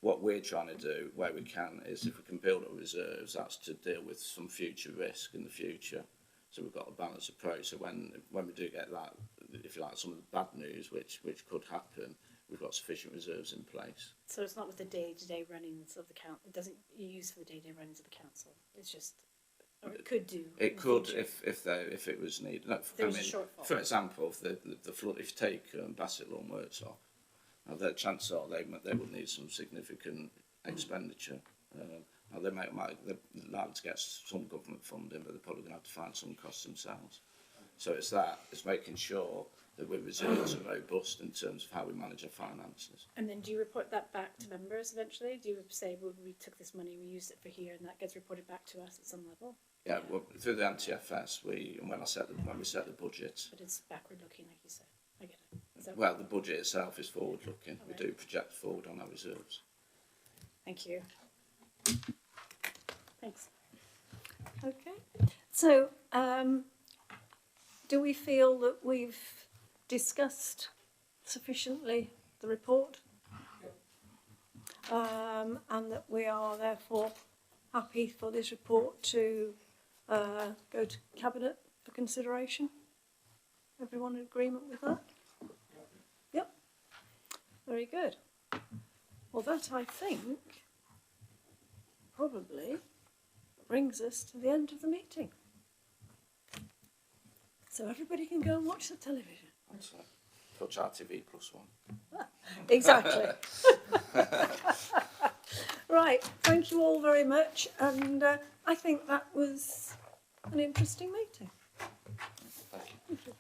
What we're trying to do, where we can, is if we can build up reserves, that's to deal with some future risk in the future. So we've got a balanced approach. So when we do get that, if you like, some of the bad news, which could happen, we've got sufficient reserves in place. so it's not with the day-to-day runnings of the council. It doesn't use for the day-to-day runnings of the council. It's just, or it could do. It could if it was needed. No, There was a shortfall. For example, if the flood, if you take Bassett Lawn Works off, now the chances are they would need some significant expenditure. Now they're likely to get some government funding, but they're probably going to have to find some costs themselves. So it's making sure that we're resilient and robust in terms of how we manage our finances. And then do you report that back to members eventually? Do you say, well, we took this money, we used it for here, and that gets reported back to us at some level? Yeah, well, through the NTFS, when we set the budget. But it's backward looking, like you said. I get it. Well, the budget itself is forward looking. We do project forward on our reserves. Thank you. Thanks. Okay. So, do we feel that we've discussed sufficiently the report? and that we are therefore happy for this report to go to Cabinet for consideration. Everyone in agreement with that? Yep. Very good. Well, that, I think, probably brings us to the end of the meeting. So everybody can go and watch the television. That's Touch RTV +1. Exactly. Right, thank you all very much, and I think that was an interesting meeting. Thank you.